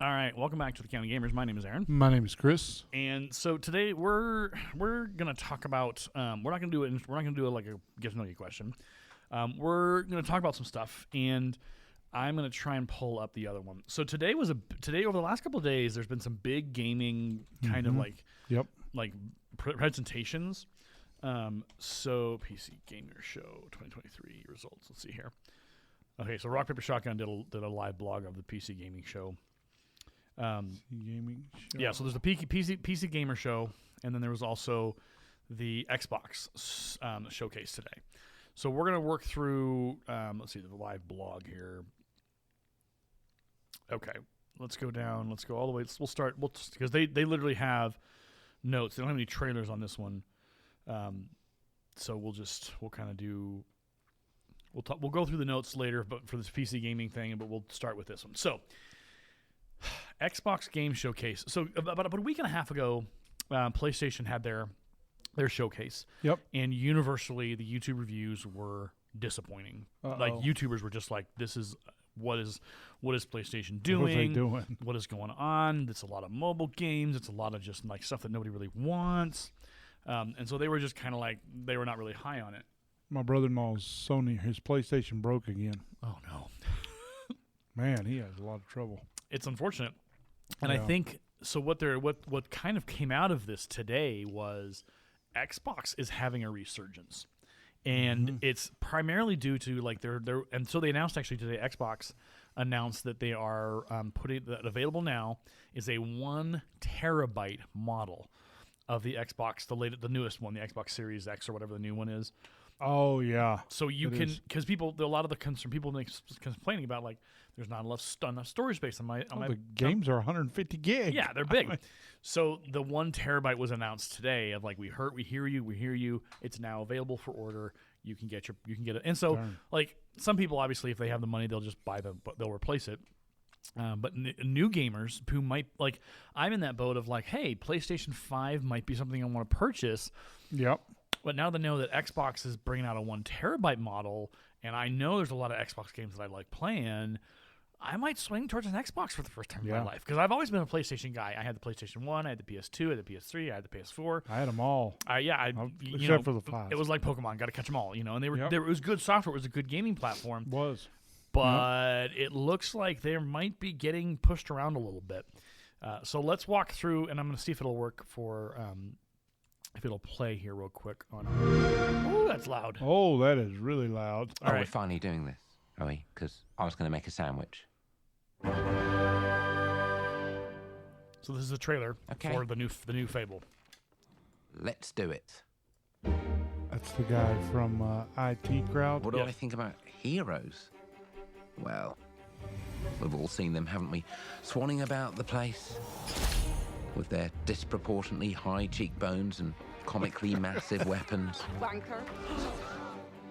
All right, welcome back to the County Gamers. My name is Aaron, My name is Chris. and so today we're gonna talk about. We're not gonna do it. We're not gonna do it like a get to know you question. We're gonna talk about some stuff, and I'm gonna try and pull up the other one. So today over the last couple of days, there's been some big gaming kind of Yep. like presentations. So PC Gamer Show 2023 results. Let's see here. Okay, so Rock Paper Shotgun did a live blog of the PC Gaming Show. Gaming show. Yeah, so there's the PC Gamer Show, and then there was also the Xbox showcase today. So we're gonna work through. Let's see the live blog here. Okay, let's go down. Let's go all the way. We'll start because they literally have notes. They don't have any trailers on this one. So we'll kind of do. We'll go through the notes later, but for this PC gaming thing, but we'll start with this one. So, Xbox Game Showcase. So about a week and a half ago, PlayStation had their showcase. Yep. And universally, the YouTube reviews were disappointing. Like YouTubers were just like, "This is what is PlayStation doing? What are they doing? What is going on? It's a lot of mobile games. It's a lot of just like stuff that nobody really wants." And so they were just kind of like they were not really high on it. My brother-in-law's Sony, his PlayStation broke again. Oh no. Man, he has a lot of trouble. It's unfortunate. And Yeah. I think so what kind of came out of this today was Xbox is having a resurgence. And it's primarily due to like their and so they announced actually today Xbox announced that they are putting that available now is a 1 terabyte model of the Xbox, the newest one, the Xbox Series X or whatever the new one is. Oh, yeah. So you can, because a lot of the people complaining about like there's not enough storage space on my. The games are 150 gig. Yeah, they're big. So the 1 terabyte was announced today of like we hear you. It's now available for order. You can get it. And so like some people obviously if they have the money they'll just they'll replace it. But new gamers who might like I'm in that boat of like, hey, PlayStation 5 might be something I want to purchase. Yep. But now they know that Xbox is bringing out a 1 terabyte model, and I know there's a lot of Xbox games that I like playing, I might swing towards an Xbox for the first time in my life. Because I've always been a PlayStation guy. I had the PlayStation 1, I had the PS2, I had the PS3, I had the PS4. I had them all. Except for the 5. It was like Pokemon. Got to catch them all, And it was good software. It was a good gaming platform. Was. But it looks like they might be getting pushed around a little bit. So let's walk through, and I'm going to see if it'll work for... if it'll play here real quick on. Oh, that's loud. Oh, that is really loud. All right. We're finally doing this, are we? Because I was going to make a sandwich. So this is a trailer for the new Fable. Let's do it. That's the guy from IT Crowd. What do I think about heroes? Well, we've all seen them, haven't we? Swanning about the place with their disproportionately high cheekbones and comically massive weapons. Wanker.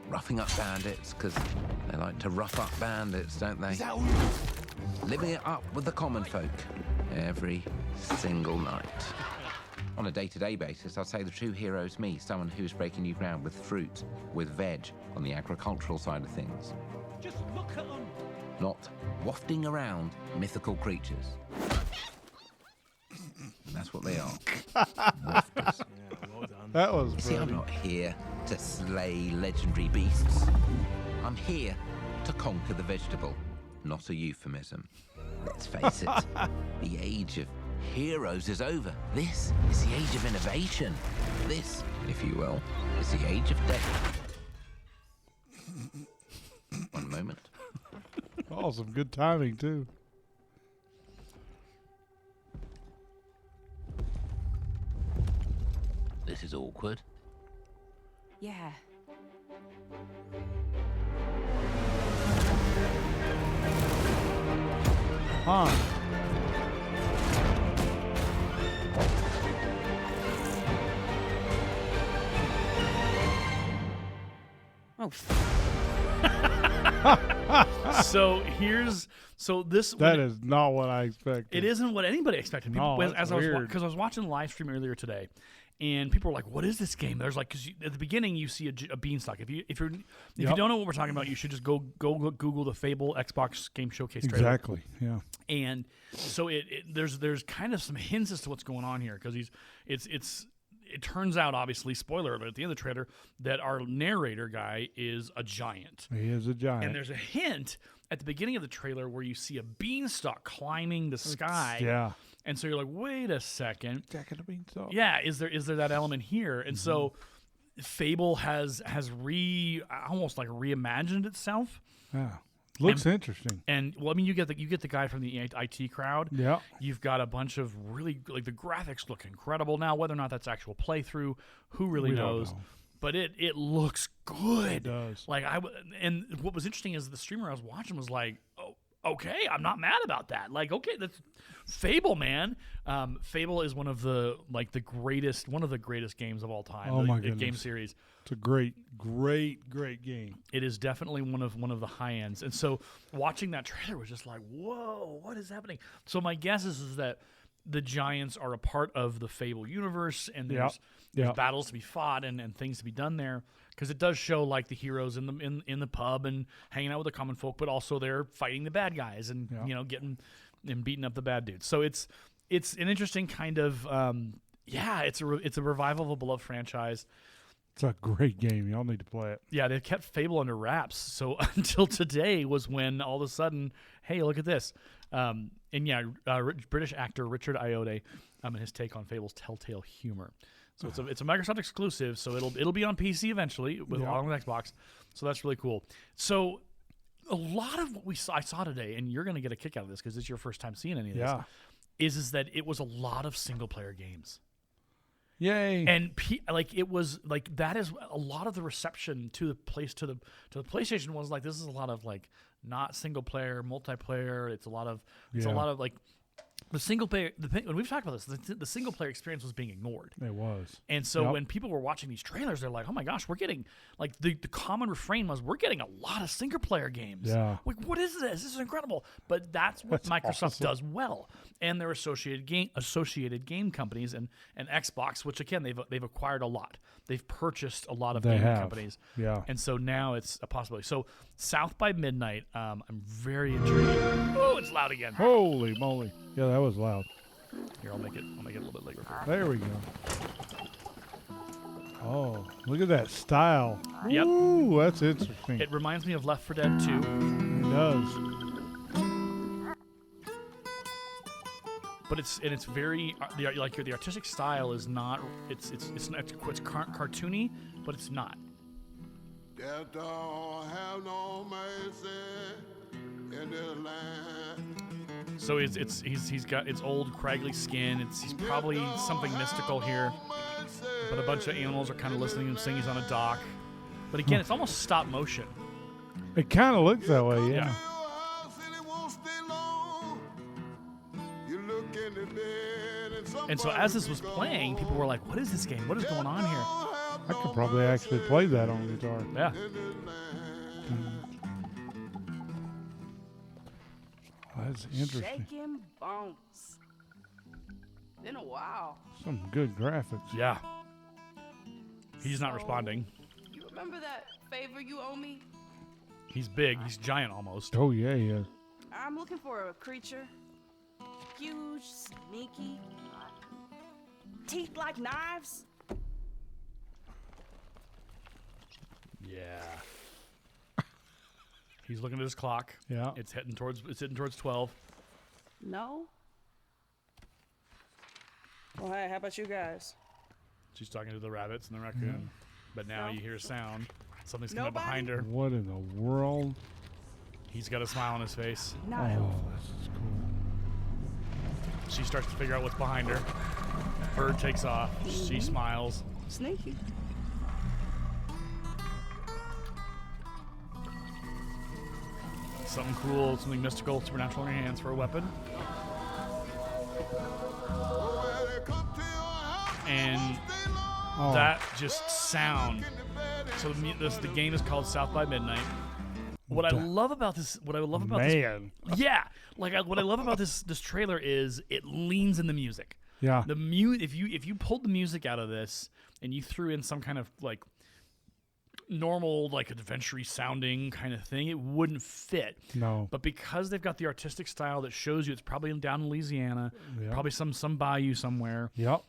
Roughing up bandits, because they like to rough up bandits, don't they? Living it up with the common folk every single night. On a day-to-day basis, I'd say the true hero's me, someone who's breaking new ground with fruit, with veg, on the agricultural side of things. Just look at them. Not wafting around mythical creatures. That's what they are. Wafters. That was You see, I'm not here to slay legendary beasts. I'm here to conquer the vegetable, not a euphemism. Let's face it, the age of heroes is over. This is the age of innovation. This, if you will, is the age of death. One moment. Oh, some good timing, too. This is awkward. Yeah. Huh. Oh, That is not what I expected. It isn't what anybody expected. No, that's Because I weird. was watching the live stream earlier today, And people are like, "What is this game?" There's like, because at the beginning you see a beanstalk. If you don't know what we're talking about, you should just go Google the Fable Xbox Game Showcase trailer. Exactly. Yeah. And so there's kind of some hints as to what's going on here, because it turns out, obviously, spoiler alert, at the end of the trailer, that our narrator guy is a giant. He is a giant. And there's a hint at the beginning of the trailer where you see a beanstalk climbing the sky. Yeah. And so you're like, wait a second. Jack and the Beanstalk. Yeah, is there that element here? And so Fable has almost like reimagined itself. Yeah. Looks interesting. And well, I mean, you get the guy from the IT crowd. Yeah. You've got a bunch of really, like, the graphics look incredible. Now, whether or not that's actual playthrough, who really We don't knows? know. But it looks good. It does. Like and what was interesting is the streamer I was watching was like, oh, okay, I'm not mad about that. Like, okay, that's Fable, man. Fable is one of the greatest games of all time. Oh, my the game goodness. series. It's a great game. It is definitely one of the high ends. And so watching that trailer was just like, whoa, what is happening? So my guess is that the Giants are a part of the Fable universe, and there's battles to be fought and things to be done there, because it does show like the heroes in the pub and hanging out with the common folk, but also they're fighting the bad guys and getting and beating up the bad dudes. So it's an interesting kind of it's a revival of a beloved franchise. It's a great game. Y'all need to play it. Yeah, they kept Fable under wraps. So until today was when all of a sudden, hey, look at this. British actor Richard Ayoade, and his take on Fable's telltale humor. So it's a Microsoft exclusive. So it'll be on PC eventually along with Xbox. So that's really cool. So a lot of what I saw today, and you're going to get a kick out of this because it's your first time seeing any of this, is that it was a lot of single player games. Yay! And it was like that is a lot of the reception to the PlayStation was like, this is a lot of like not single player, multiplayer. It's a lot of like the single player. When we've talked about this, the single player experience was being ignored. It was. And so when people were watching these trailers, they're like, oh my gosh, we're getting like the common refrain was, we're getting a lot of single player games. Yeah. Like, what is this? This is incredible. But that's what Microsoft awesome. does well. And their associated game companies and Xbox, which again they've acquired a lot. They've purchased a lot of game companies. Yeah. And so now it's a possibility. So South by Midnight, I'm very intrigued. Oh, it's loud again. Holy moly! Yeah, that was loud. Here, I'll make it a little bit louder. There we go. Oh, look at that style. Yep. Ooh, that's interesting. It reminds me of Left 4 Dead 2. It does. But it's very the artistic style is not it's cartoony, but it's not. Death don't have no mercy in this land. So he's got its old craggly skin. He's probably something mystical here, but a bunch of animals are kind of listening to him sing. He's on a dock, but again, it's almost stop motion. It kind of looks that way, yeah. And so as this was playing, people were like, "What is this game? What is going on here?" I could probably actually play that on guitar. Yeah. That's interesting. Shaking bones. Been a while. Some good graphics. Yeah. He's not responding. You remember that favor you owe me? He's big. He's giant almost. Oh, yeah, he is. I'm looking for a creature. Huge, sneaky, teeth like knives. Yeah. He's looking at his clock. Yeah. It's heading towards 12. No? Well, hey, how about you guys? She's talking to the rabbits and the raccoon. But now No. you hear a sound. Something's coming up Nobody? behind her. What in the world? He's got a smile on his face. No. Oh, this is cool. She starts to figure out what's behind her. Bird takes off. She smiles. Sneaky. Something cool, something mystical, supernatural in your hands for a weapon. And that just sound. So the game is called South by Midnight. What I love about this, what I love about this, Man. yeah, what I love about this trailer is it leans in the music. Yeah. The if you pulled the music out of this and you threw in some kind of like normal like adventure sounding kind of thing, it wouldn't fit. No. But because they've got the artistic style that shows you it's probably down in Louisiana, Yeah. probably some bayou somewhere. Yep.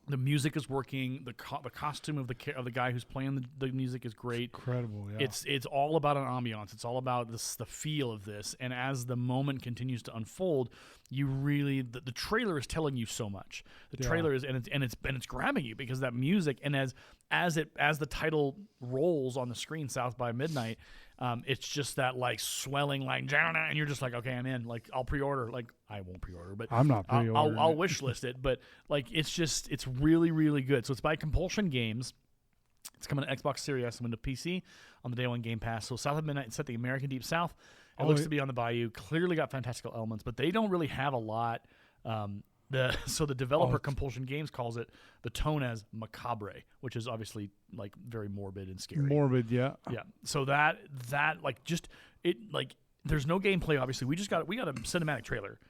The music is working. The costume of the guy who's playing the music is great. Incredible. Yeah. It's all about an ambiance. It's all about the feel of this. And as the moment continues to unfold, you really the trailer is telling you so much. The Yeah. trailer is and it's grabbing you because that music and as the title rolls on the screen, South by Midnight, it's just that like swelling like and you're just like, okay, I'm in. Like I'll pre-order. Like I won't pre-order, but I'm not pre-ordering I'll it. wish list it. But like it's really really good. So it's by Compulsion Games. It's coming to Xbox Series S and to PC on the day one Game Pass. So South of Midnight, it's set the American Deep South. It looks to be on the bayou. Clearly got fantastical elements, but they don't really have a lot. So the developer Compulsion Games calls it the tone as macabre, which is obviously like very morbid and scary. Morbid. Yeah. Yeah. So that like just it like there's no gameplay. Obviously, we got a cinematic trailer,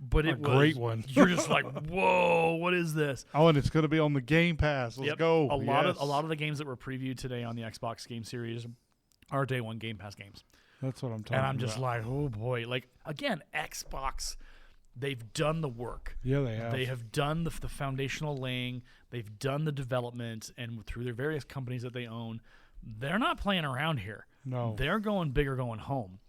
but it was great one. You're just like, whoa, what is this? Oh, and it's going to be on the Game Pass. Let's go. A lot of the games that were previewed today on the Xbox Game Series are day one Game Pass games. That's what I'm talking And about. I'm just like, oh boy. Like, again, Xbox, they've done the work. Yeah, they have. They have done the foundational laying. They've done the development. And through their various companies that they own, they're not playing around here. No. They're going big or going home.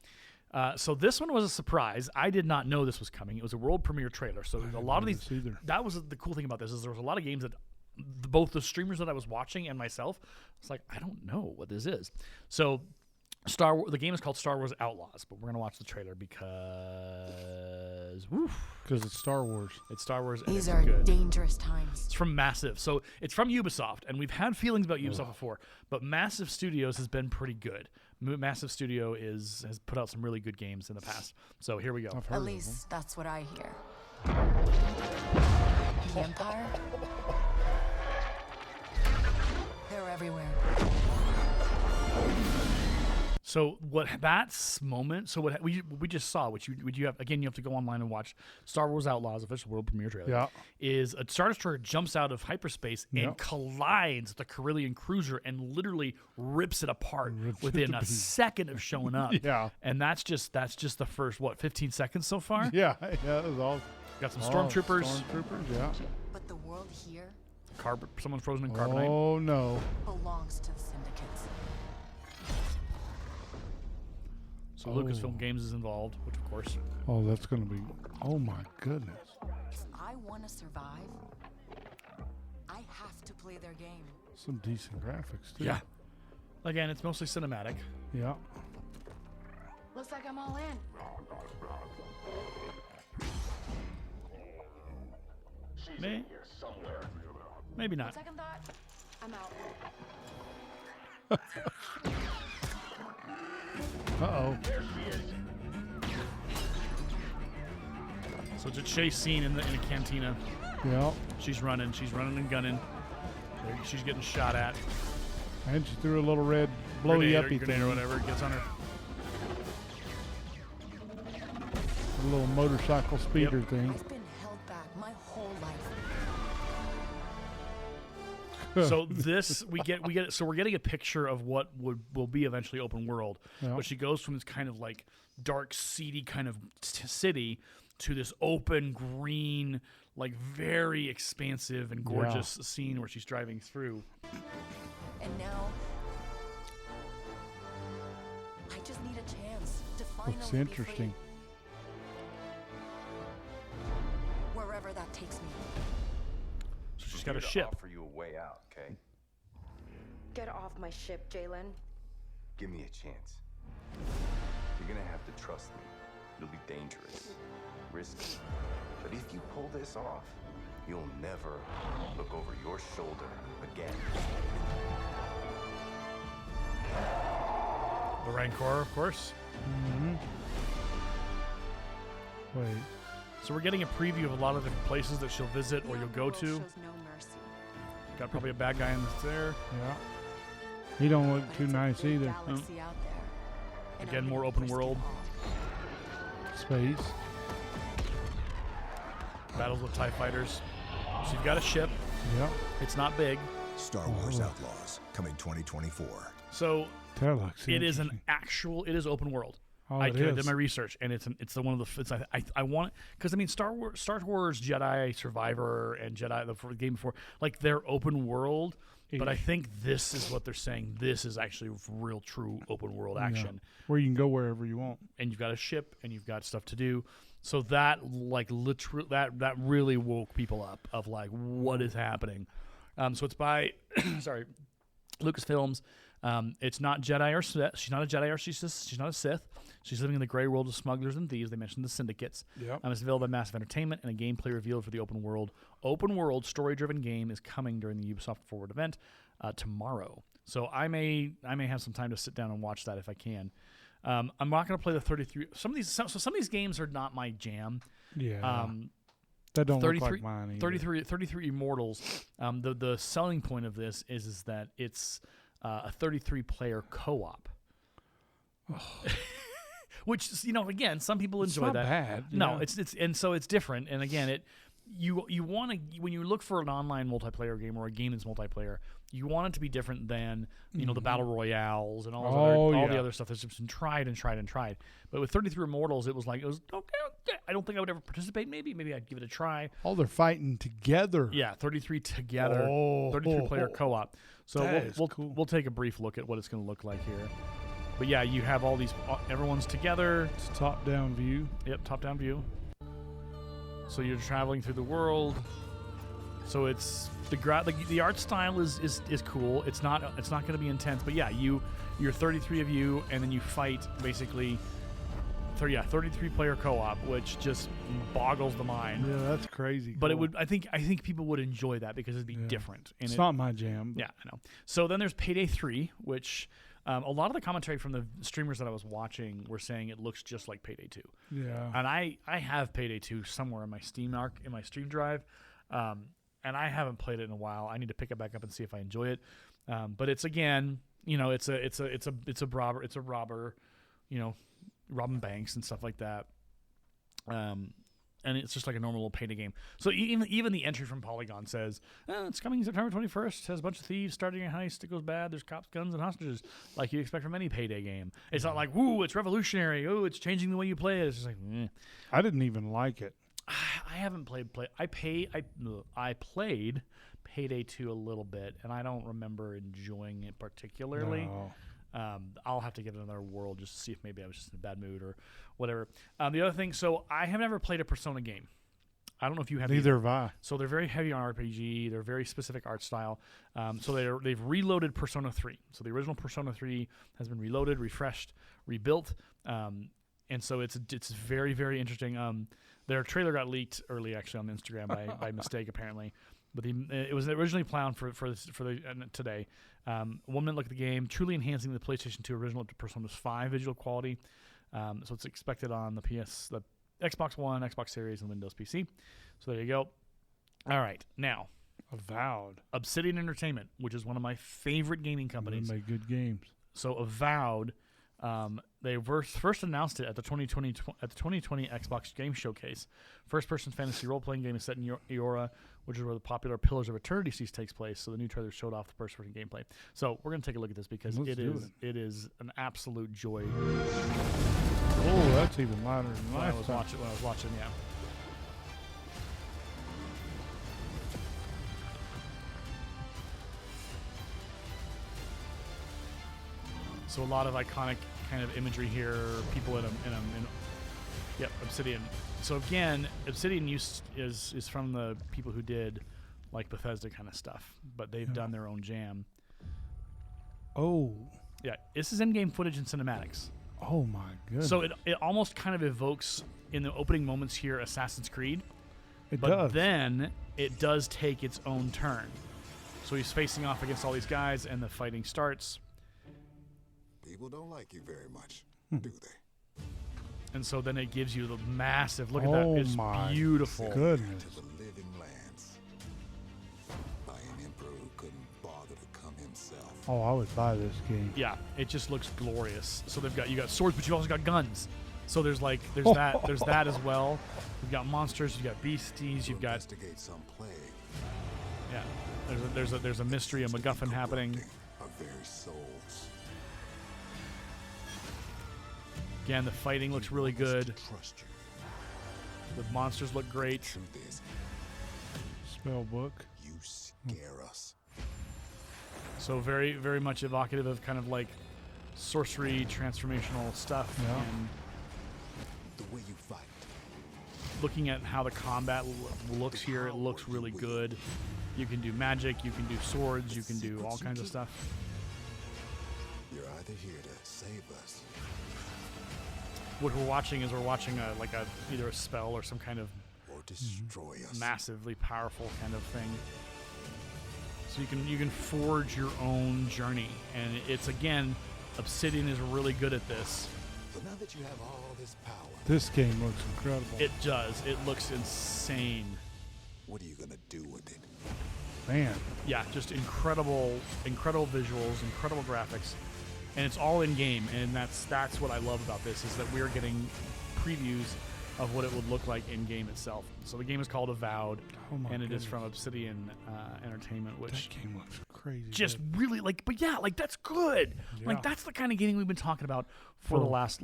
So this one was a surprise. I did not know this was coming. It was a world premiere trailer. So a lot of these, that was the cool thing about this is there was a lot of games that both the streamers that I was watching and myself, was like, I don't know what this is. So the game is called Star Wars Outlaws, but we're gonna watch the trailer because it's Star Wars. It's Star Wars. And These it's are good. dangerous times. It's from Massive, so it's from Ubisoft, and we've had feelings about Ubisoft before, but Massive Studios has been pretty good. Massive Studio has put out some really good games in the past. So here we go. At least that's what I hear. The Empire? They're everywhere. So what we just saw, which you have again, you have to go online and watch Star Wars Outlaws official world premiere trailer. Yeah. Is a Star Destroyer jumps out of hyperspace and collides with the Carillion cruiser and literally rips it apart within a second of showing up. Yeah. And that's just the first 15 seconds so far. Yeah, that was all. Got some stormtroopers. Stormtroopers, yeah. But the world here Someone frozen in carbonite. Oh no. belongs to the syndicates. So Lucasfilm Games is involved, which of course. Oh, that's gonna be. Oh my goodness. If I want to survive, I have to play their game. Some decent graphics too. Yeah. Again, it's mostly cinematic. Yeah. Looks like I'm all in. Maybe not. Second thought, I'm out. Uh-oh. So it's a chase scene in a cantina. Yeah. She's running and gunning. She's getting shot at. And she threw a little red blowy uppy grenade thing. or whatever. It gets on her. A little motorcycle speeder thing. I've been held back my whole life. So this we get so we're getting a picture of what will be eventually open world. Yeah. But she goes from this kind of like dark, seedy kind of city to this open, green, like very expansive and gorgeous scene where she's driving through. And now, I just need a chance to finally Looks be interesting. free. Wherever that takes me. So she's got a ship. Offer you a way out, okay? Get off my ship, Jalen. Give me a chance. You're gonna have to trust me. It'll be dangerous, risky. But if you pull this off, you'll never look over your shoulder again. The Rancor, of course. Wait. So we're getting a preview of a lot of the places that she'll visit or you'll go to. Shows no mercy. Got probably a bad guy in there. Yeah. He don't look But too it's a nice big either. galaxy out there. And Again, I'm more gonna open risk it world. all. Space. Battles with TIE fighters. So you've got a ship. Yep. It's not big. Star Wars Outlaws, coming 2024. So That looks it is interesting. it is open world. Oh, I it did is. my research, and it's the one of the I want, because I mean Star Wars, Jedi Survivor, and Jedi the game before, like they're open world, but I think this is what they're saying. This is actually real, true open world action, Where you can go wherever you want. and you've got a ship and you've got stuff to do. So that like literally that really woke people up of like what is happening. So it's by sorry, Lucasfilms. It's not Jedi or Sith. She's not a Jedi or she's not a Sith. She's living in the gray world of smugglers and thieves. They mentioned the syndicates. Yep. It's available by Massive Entertainment, and a gameplay revealed for the open world story-driven game is coming during the Ubisoft Forward event tomorrow. So I may have some time to sit down and watch that if I can. I'm not going to play the 33. Some of these games are not my jam. Yeah. That don't look like mine either. 33 Immortals. The selling point of this is that it's a 33-player co-op. Which, again, some people enjoy not that. Bad. No, yeah. it's and so it's different. And again, you want to, when you look for an online multiplayer game or a game that's multiplayer, you want it to be different than the battle royales and all the other stuff that's just been tried and tried and tried. But with 33 Immortals, it was okay. I don't think I would ever participate. Maybe I'd give it a try. Oh, they're fighting together. Yeah, 33 together, 33-player co-op. So we'll take a brief look at what it's going to look like here. But yeah, you have all these. Everyone's together. It's top-down view. Yep, top-down view. So you're traveling through the world. So it's the art style is cool. It's not going to be intense, but yeah, you're 33 of you, and then you fight basically. 33-player co-op, which just boggles the mind. Yeah, that's crazy. But cool. it would. I think people would enjoy that because it'd be different. And it's not my jam. Yeah, I know. So then there's Payday 3, which a lot of the commentary from the streamers that I was watching were saying it looks just like Payday 2. Yeah. And I have Payday 2 somewhere in my Steam drive, and I haven't played it in a while. I need to pick it back up and see if I enjoy it. But it's again, it's a robber, robbing banks and stuff like that. And it's just like a normal little Payday game. So even the entry from Polygon says, it's coming September 21st. It has a bunch of thieves starting a heist. It goes bad. There's cops, guns, and hostages, like you expect from any Payday game. It's not like, woo, it's revolutionary. Oh, it's changing the way you play it. It's just like, I didn't even like it. I haven't played. I played Payday 2 a little bit, and I don't remember enjoying it particularly. No. I'll have to give it another whirl just to see if maybe I was just in a bad mood or whatever. The other thing, so I have never played a Persona game. I don't know if you have. Neither have I. So they're very heavy on RPG. They're very specific art style. So they've reloaded Persona 3. So the original Persona 3 has been reloaded, refreshed, rebuilt, and so it's very, very interesting. Their trailer got leaked early, actually, on Instagram by mistake, apparently. But it was originally planned for today. 1 minute look at the game, truly enhancing the PlayStation 2 original to Persona's 5 visual quality. So it's expected on the Xbox One, Xbox Series, and Windows PC. So there you go. All right, now Avowed. Obsidian Entertainment, which is one of my favorite gaming companies. They make good games. So Avowed, they first announced it at the 2020 Xbox Game Showcase. First-person fantasy role-playing game is set in Eora, which is where the popular Pillars of Eternity series takes place. So the new trailer showed off the first-person gameplay. So we're going to take a look at this because it is an absolute joy. Oh, that's even louder than When I last was time. watching, yeah. So a lot of iconic kind of imagery here. People in Obsidian. So again, Obsidian is from the people who did like Bethesda kind of stuff, but they've done their own jam. Oh. Yeah, this is in-game footage and cinematics. Oh my goodness. So it almost kind of evokes in the opening moments here Assassin's Creed. It but does. then it does take its own turn. So he's facing off against all these guys, and the fighting starts. People don't like you very much, do they? And so then it gives you the massive look at Oh that. It's my beautiful. goodness. To the living lands. By an emperor who couldn't bother to come himself. Oh, I would buy this game. Yeah, it just looks glorious. So you got swords, but you also got guns. So there's that as well. You've got monsters, you've got beasties, you've got investigate some plague. Yeah, there's a mystery, a MacGuffin happening. Our very souls. Again, the fighting looks really good. Trust you. The monsters look great. Truth is, Spell book. you scare us. So very, very much evocative of kind of like sorcery, transformational stuff. Yeah. And The way you fight. looking at how the combat looks here, it looks really good. You can do magic, you can do swords, you can do all kinds of stuff. You're either here to save us, What we're watching is either a spell or some kind of or destroy us. massively powerful kind of thing. So you can forge your own journey, and it's again, Obsidian is really good at this. So now that you have all this power, This game looks incredible. It does. It looks insane. what are you gonna do with it? Man, Yeah, just incredible visuals, incredible graphics, and it's all in game. And that's what I love about this is that we're getting previews of what it would look like in game itself. So the game is called Avowed, Oh my and it is goodness. from Obsidian Entertainment, that which game looks crazy. just good. really but yeah, that's good. Yeah. Like that's the kind of game we've been talking about for the last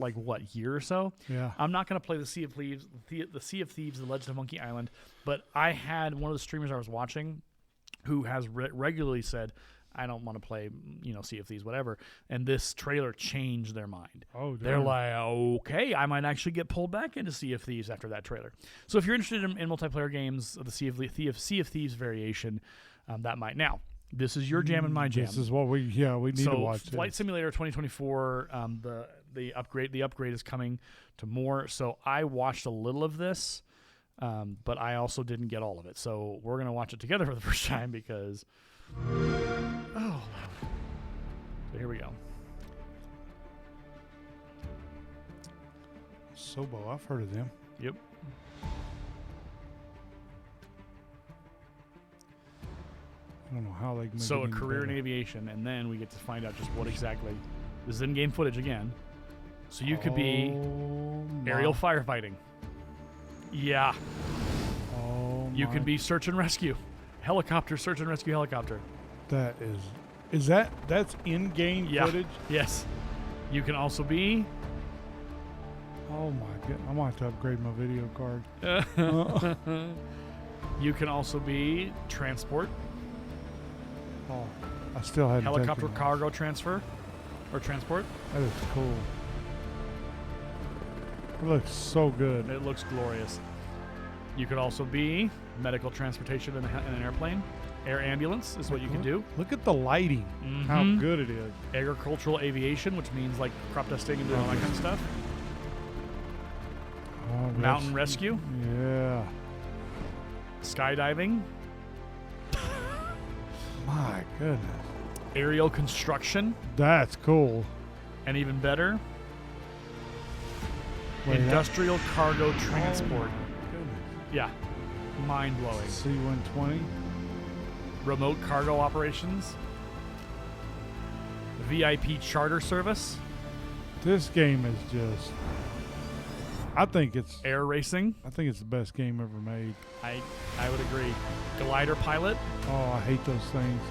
year or so. Yeah. I'm not gonna play the Sea of Thieves, the Sea of Thieves, The Legend of Monkey Island, but I had one of the streamers I was watching who has regularly said, I don't want to play, Sea of Thieves, whatever. And this trailer changed their mind. Oh, They're darn. like, okay, I might actually get pulled back into Sea of Thieves after that trailer. So if you're interested in multiplayer games, the Sea of Thieves variation, that might. Now, this is your jam and my jam. This is what we need to watch. Flight this. Simulator 2024, the upgrade is coming to more. So I watched a little of this, but I also didn't get all of it. So we're gonna watch it together for the first time because so here we go. Sobo, I've heard of them. Yep. I don't know how they can make So it a any career in better. aviation, and then we get to find out just what exactly. This is in-game footage again. So you could be Oh, aerial my- firefighting. Yeah. Oh, You my- can be search and rescue. Helicopter, search and rescue helicopter. That is that's in-game Yeah. footage? Yes. You can also be Oh my god! I might have to upgrade my video card. you can also be transport, Oh, I still hadn't helicopter taken that. cargo transfer, or transport. That is cool. It looks so good. It looks glorious. You could also be medical transportation in an airplane. Air ambulance is what you can do. Look at the lighting. How Mhm. good it is. Agricultural aviation, which means like crop dusting and doing all that kind of stuff. Oh, Mountain that's- rescue, Yeah. skydiving, My goodness. aerial construction, That's cool. and even better, Wait, industrial cargo that- transport. Oh my goodness. Yeah, mind blowing. C-120. Remote cargo operations, VIP charter service, This game is just. I think it's air racing. the best game ever made. I would agree. Glider pilot, Oh, I hate those things.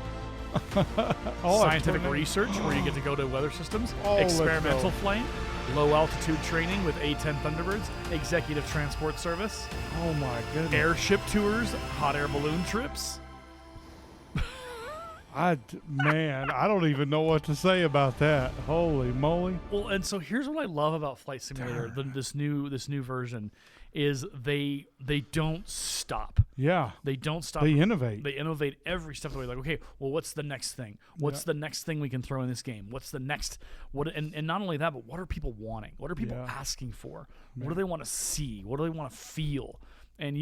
Oh, scientific tornado. research where you get to go to weather systems, Oh, let's experimental go. flight, low altitude training with A-10 Thunderbirds, executive transport service, Oh my goodness. airship tours, hot air balloon trips. Man, I don't even know what to say about that. Holy moly. Well, and so here's what I love about Flight Simulator, this new version, is they don't stop. Yeah. They don't stop. They innovate. They innovate every step of the way. Like, okay, well, what's the next thing? What's the next thing we can throw in this game? What's the next? And not only that, but what are people wanting? What are people Yeah. asking for? What do they want to see? What do they want to feel? And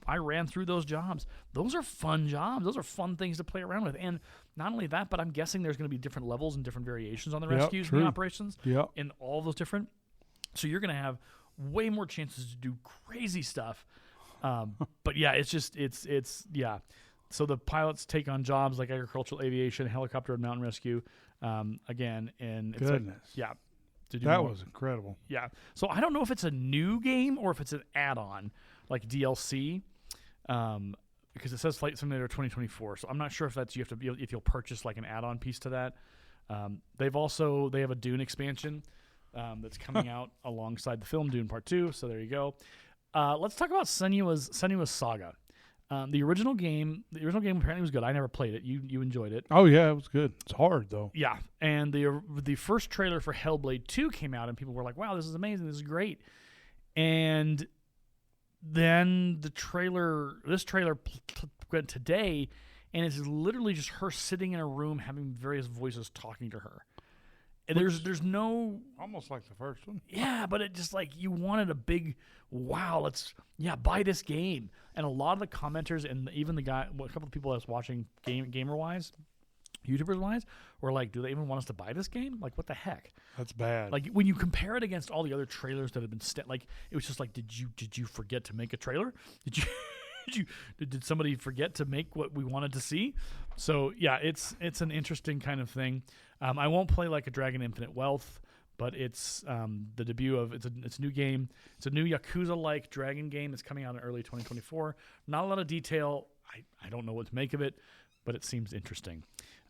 I ran through those jobs. Those are fun jobs. Those are fun things to play around with. And not only that, but I'm guessing there's going to be different levels and different variations on the Yep, rescues and true. the operations. Yep. And all those different. So you're going to have way more chances to do crazy stuff. But yeah, it's yeah. So the pilots take on jobs like agricultural aviation, helicopter, and mountain rescue. Again, and it's like, Goodness. yeah. To do That more. was incredible. Yeah. So I don't know if it's a new game or if it's an add-on, like DLC. because it says Flight Simulator 2024. So I'm not sure if that's you have to be if you'll purchase like an add-on piece to that. They have a Dune expansion that's coming out alongside the film Dune Part 2. So there you go. Let's talk about Senua's Saga. The original game apparently was good. I never played it. You enjoyed it. Oh yeah, it was good. It's hard though. Yeah, and the first trailer for Hellblade 2 came out, and people were like, "Wow, this is amazing! This is great!" And then this trailer went today, and it's literally just her sitting in a room having various voices talking to her. And there's no Almost like the first one. yeah, but it just like you wanted a big wow, buy this game. And a lot of the commenters and even a couple of people I was watching gamer-wise, YouTubers-wise, were like, do they even want us to buy this game? Like, what the heck? That's bad. Like, when you compare it against all the other trailers that have been like, it was just like, did you forget to make a trailer? Did somebody forget to make what we wanted to see? So yeah, it's an interesting kind of thing. I won't play like a Dragon Infinite Wealth, but it's the debut of it's a new game. It's a new Yakuza-like dragon game. It's coming out in early 2024. Not a lot of detail. I don't know what to make of it, but it seems interesting.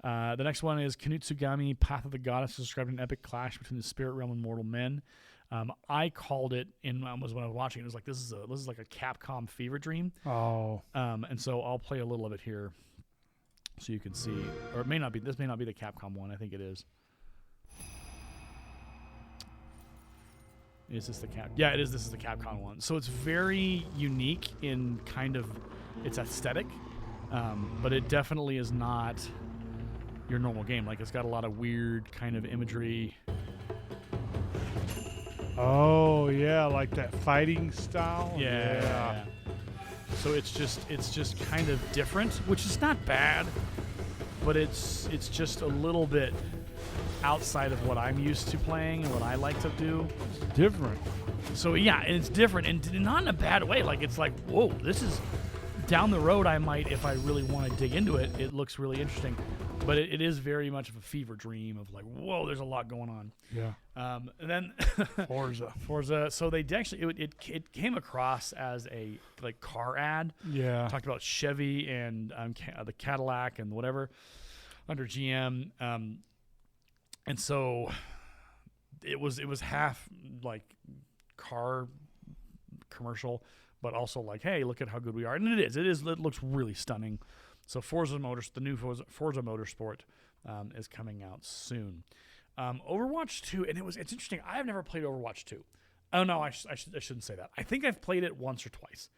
The next one is Kinutsugami Path of the Goddess, described an epic clash between the spirit realm and mortal men. I called it when I was watching. It was like this is like a Capcom fever dream. Oh. And so I'll play a little of it here, so you can see. Or it may not be. This may not be the Capcom one. I think it is. Is this the Cap? Yeah, it is. This is the Capcom one. So it's very unique in kind of its aesthetic, but it definitely is not your normal game. Like it's got a lot of weird kind of imagery. Oh yeah, like that fighting style. Yeah. So it's just kind of different, which is not bad, but it's just a little bit outside of what I'm used to playing and what I like to do. It's different. So yeah, and it's different, and not in a bad way. Like it's like, whoa, this is down the road. I might, if I really want to dig into it, it looks really interesting. But it is very much of a fever dream of like, whoa, there's a lot going on. Yeah. And then Forza. So they actually it came across as a like car ad. Yeah. Talked about Chevy and the Cadillac and whatever under GM. And so it was half like car commercial, but also like, hey, look at how good we are. And it looks really stunning. So the new Forza Motorsport is coming out soon. Overwatch 2, and it's interesting. I've never played Overwatch 2. Oh no, I shouldn't say that. I think I've played it once or twice,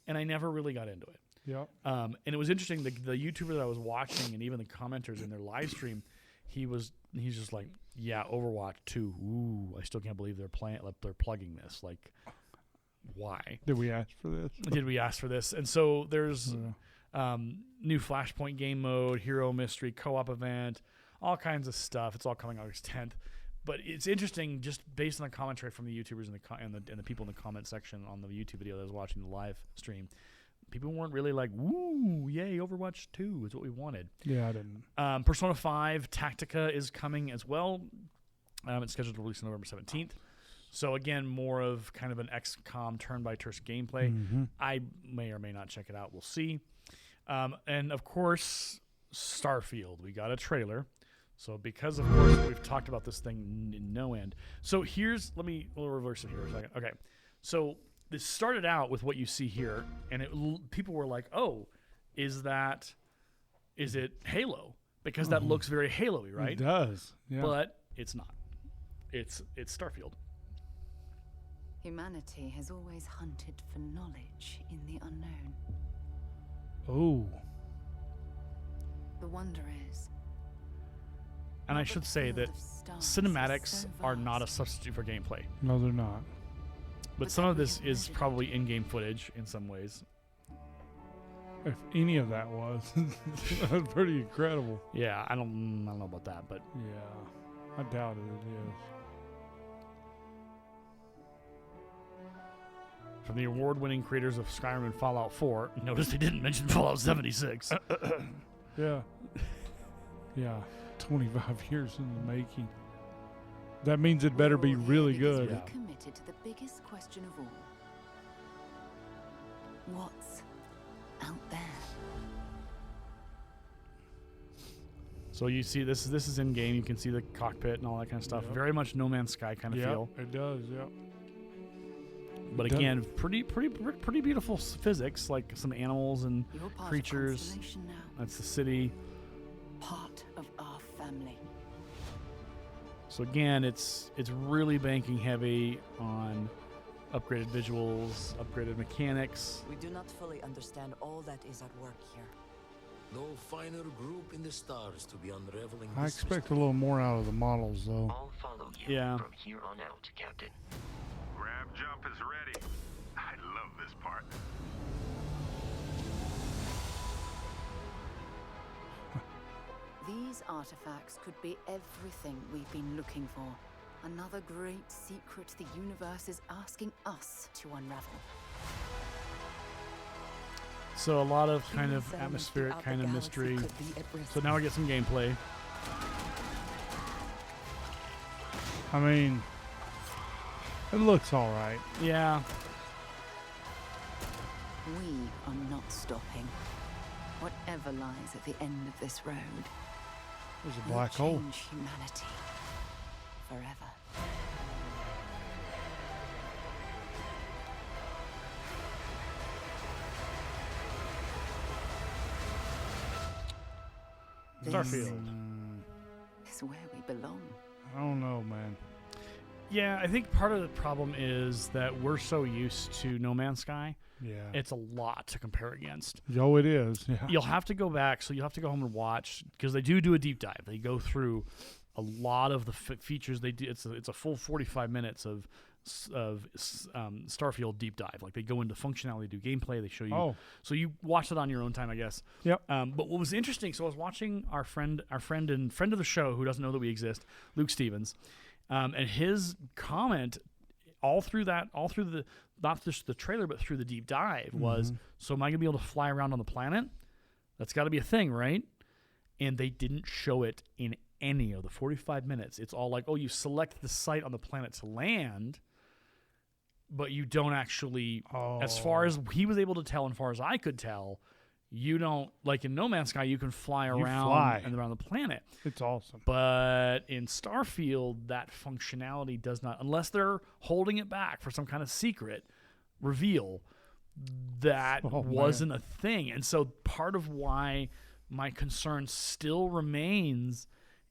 and I never really got into it. Yep. And it was interesting. The YouTuber that I was watching, and even the commenters in their live stream, he's just like, yeah, Overwatch 2. Ooh, I still can't believe they're plugging this. Like, why? Did we ask for this? And so there's new Flashpoint game mode, hero mystery, co-op event, all kinds of stuff. It's all coming August 10th. But it's interesting, just based on the commentary from the YouTubers and the people in the comment section on the YouTube video that I was watching the live stream. People weren't really like, woo, yay, Overwatch 2 is what we wanted. Yeah, I didn't. Persona 5 Tactica is coming as well. It's scheduled to release on November 17th. So, again, more of kind of an XCOM turn-by-turn gameplay. Mm-hmm. I may or may not check it out. We'll see. And, of course, Starfield. We got a trailer. So, because, of course, we've talked about this thing in no end. So, we'll reverse it here a second. Okay. So, this started out with what you see here, and people were like, "Oh, is it Halo?" Because that looks very Halo-y, right? It does, yeah. But it's not. It's Starfield. Humanity has always hunted for knowledge in the unknown. Oh. The wonder is. And I should say that cinematics are not a substitute for gameplay. No, they're not. But some of this is probably in-game footage in some ways. If any of that was, that's pretty incredible. Yeah, I don't know about that, but yeah, I doubt it is. From the award-winning creators of Skyrim and Fallout 4, notice they didn't mention Fallout 76. Yeah. Yeah, 25 years in the making. That means it better be really good. We're committed to the biggest question of all. What's out there? So you see this is in game. You can see the cockpit and all that kind of stuff. Yep. Very much No Man's Sky kind of feel. It does. Yeah. But again, pretty beautiful physics, like some animals and You're part of creatures. Constellation now. That's the city. Part of our family. So again, it's really banking heavy on upgraded visuals, upgraded mechanics. We do not fully understand all that is at work here. No finer group in the stars to be unraveling I this expect a little more out of the models, though. I'll follow you Yeah. from here on out, Captain. Grab jump is ready. I love this part. These artifacts could be everything we've been looking for. Another great secret the universe is asking us to unravel. So a lot of kind of atmospheric kind of mystery. So now we get some gameplay. I mean, it looks all right. Yeah. We are not stopping. Whatever lies at the end of this road There's a will black hole. change humanity forever. Starfield. This is where we belong. I don't know, man. Yeah, I think part of the problem is that we're so used to No Man's Sky. Yeah. It's a lot to compare against. Oh, it is. Yeah. You'll have to go back, so you'll have to go home and watch, because they do a deep dive. They go through a lot of the features they do. It's a full 45 minutes of Starfield deep dive. Like, they go into functionality, do gameplay, they show you. Oh. So you watch it on your own time, I guess. Yep. But what was interesting, so I was watching our friend and friend of the show, who doesn't know that we exist, Luke Stevens, and his comment all through the not just the trailer, but through the deep dive was, so am I going to be able to fly around on the planet? That's got to be a thing, right? And they didn't show it in any of the 45 minutes. It's all like, oh, you select the site on the planet to land, but you don't actually, as far as he was able to tell and far as I could tell, you don't, like in No Man's Sky, you can fly around and around the planet. It's awesome. But in Starfield, that functionality does not, unless they're holding it back for some kind of secret reveal, that wasn't a thing. And so part of why my concern still remains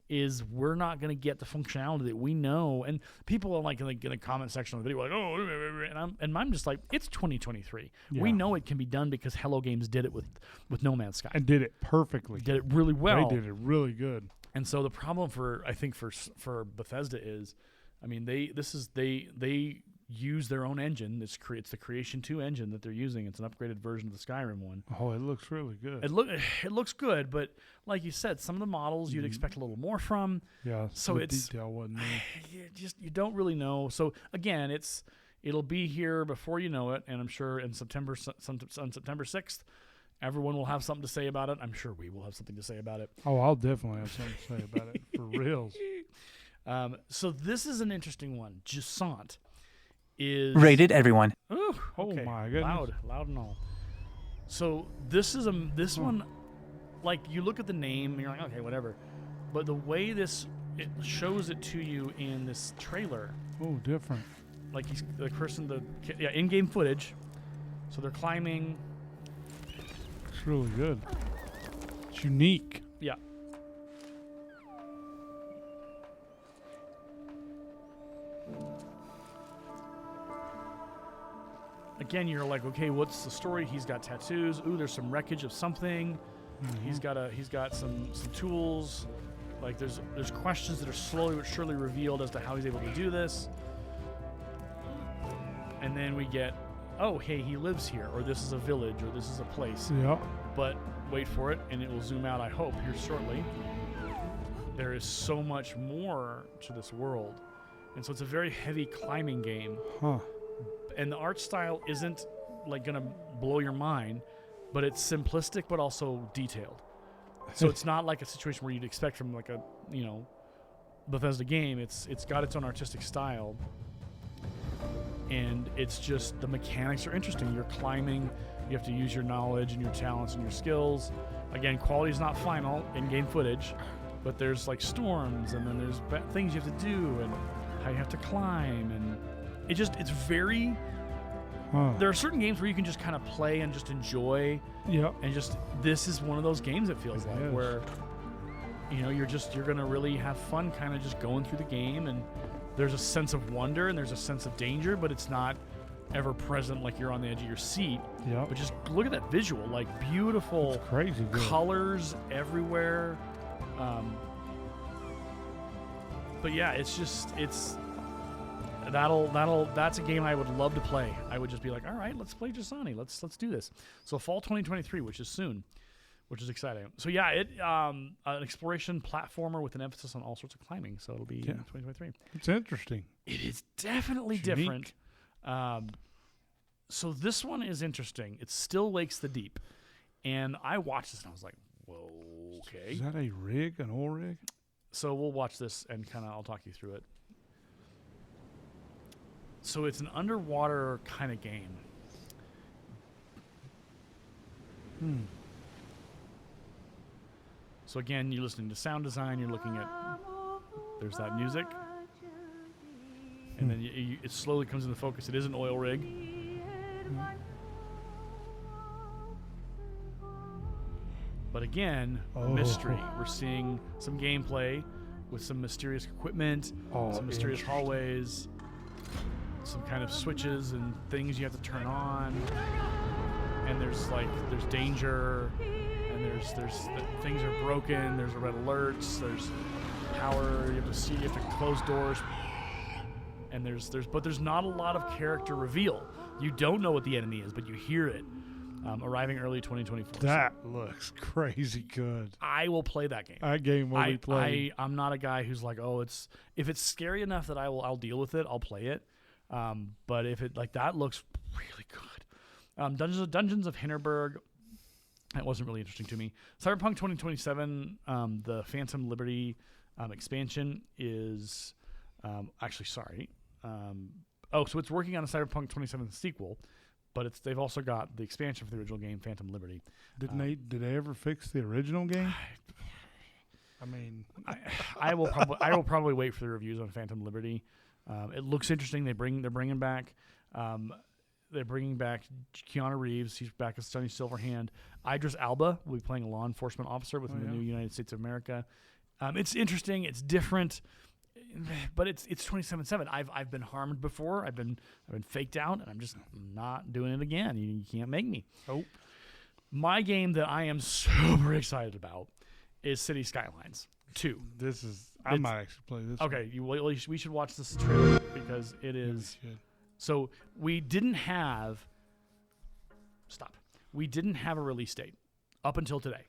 is we're not going to get the functionality that we know. And people are like in the comment section of the video, like, oh, and I'm just like, it's 2023. Yeah. We know it can be done because Hello Games did it with No Man's Sky. And did it perfectly. Did it really well. They did it really good. And so the problem for Bethesda is, I mean, they use their own engine. It's the Creation 2 engine that they're using. It's an upgraded version of the Skyrim one. Oh, it looks really good. It looks good, but like you said, some of the models you'd expect a little more from. Yeah. So the it's detail wasn't there. you don't really know. So again, it'll be here before you know it, and I'm sure in September 6th, everyone will have something to say about it. I'm sure we will have something to say about it. Oh, I'll definitely have something to say about it for reals. So this is an interesting one. Jusant is rated everyone. Ooh, okay. Oh my goodness! Loud and all. So this one, like, you look at the name and you're like, okay, whatever. But the way it shows it to you in this trailer. Oh, different. Like he's the person, in-game footage. So they're climbing. It's really good. It's unique. Yeah. Again, you're like, okay, what's the story? He's got tattoos. Ooh, there's some wreckage of something. He's got some tools. Like there's questions that are slowly but surely revealed as to how he's able to do this. And then we get, oh, hey, he lives here, or this is a village, or this is a place. Yeah. But wait for it, and it will zoom out, I hope, here shortly. There is so much more to this world. And so it's a very heavy climbing game. Huh. And the art style isn't like gonna blow your mind, but it's simplistic but also detailed. So it's not like a situation where you'd expect from like a Bethesda game. It's got its own artistic style, and it's just the mechanics are interesting. You're climbing, you have to use your knowledge and your talents and your skills. Again, quality is not final in game footage, but there's like storms, and then there's things you have to do, and how you have to climb, and it's very. There are certain games where you can just kind of play and just enjoy. Yep. And just this is one of those games, it feels like, where you're gonna really have fun, kind of just going through the game, and there's a sense of wonder and there's a sense of danger, but it's not ever present like you're on the edge of your seat. Yeah. But just look at that visual, like beautiful, it's crazy good. Colors everywhere. But yeah, it's that's a game I would love to play. I would just be like, all right, let's play Giussani. Let's do this. So fall 2023, which is soon, which is exciting. So yeah, an exploration platformer with an emphasis on all sorts of climbing. So it'll be 2023. It's interesting. It is definitely different. So this one is interesting. It still Lakes the Deep, and I watched this and I was like, whoa, okay. Is that a rig, an oil rig? So we'll watch this and I'll talk you through it. So it's an underwater kind of game. So again, you're listening to sound design. You're looking at. There's that music, and then it slowly comes into focus. It is an oil rig. But again, mystery. We're seeing some gameplay with some mysterious equipment, some mysterious hallways, some kind of switches and things you have to turn on, and there's danger, and there's things are broken, there's red alerts, there's power, you have to close doors, and there's not a lot of character reveal. You don't know what the enemy is, but you hear it. Arriving early 2024. That looks crazy good. I will play that game. That game will be played. I'm not a guy who's like, if it's scary enough that I'll deal with it, I'll play it. But if it that looks really good. Dungeons of Hinterberg, that wasn't really interesting to me. Cyberpunk 2027, the Phantom Liberty expansion is actually sorry. So it's working on a Cyberpunk 2027 sequel, but they've also got the expansion for the original game, Phantom Liberty. Did they ever fix the original game? I mean, I will probably wait for the reviews on Phantom Liberty. It looks interesting. They're bringing back Keanu Reeves. He's back as Sonny Silverhand. Idris Elba will be playing a law enforcement officer within the new United States of America. It's interesting. It's different, but it's 27/7. I've been harmed before. I've been faked out, and I'm just not doing it again. You can't make me. Oh, my game that I am super excited about is City Skylines 2. I might actually play this. Okay, we should watch this trailer because it is. So we didn't have a release date up until today,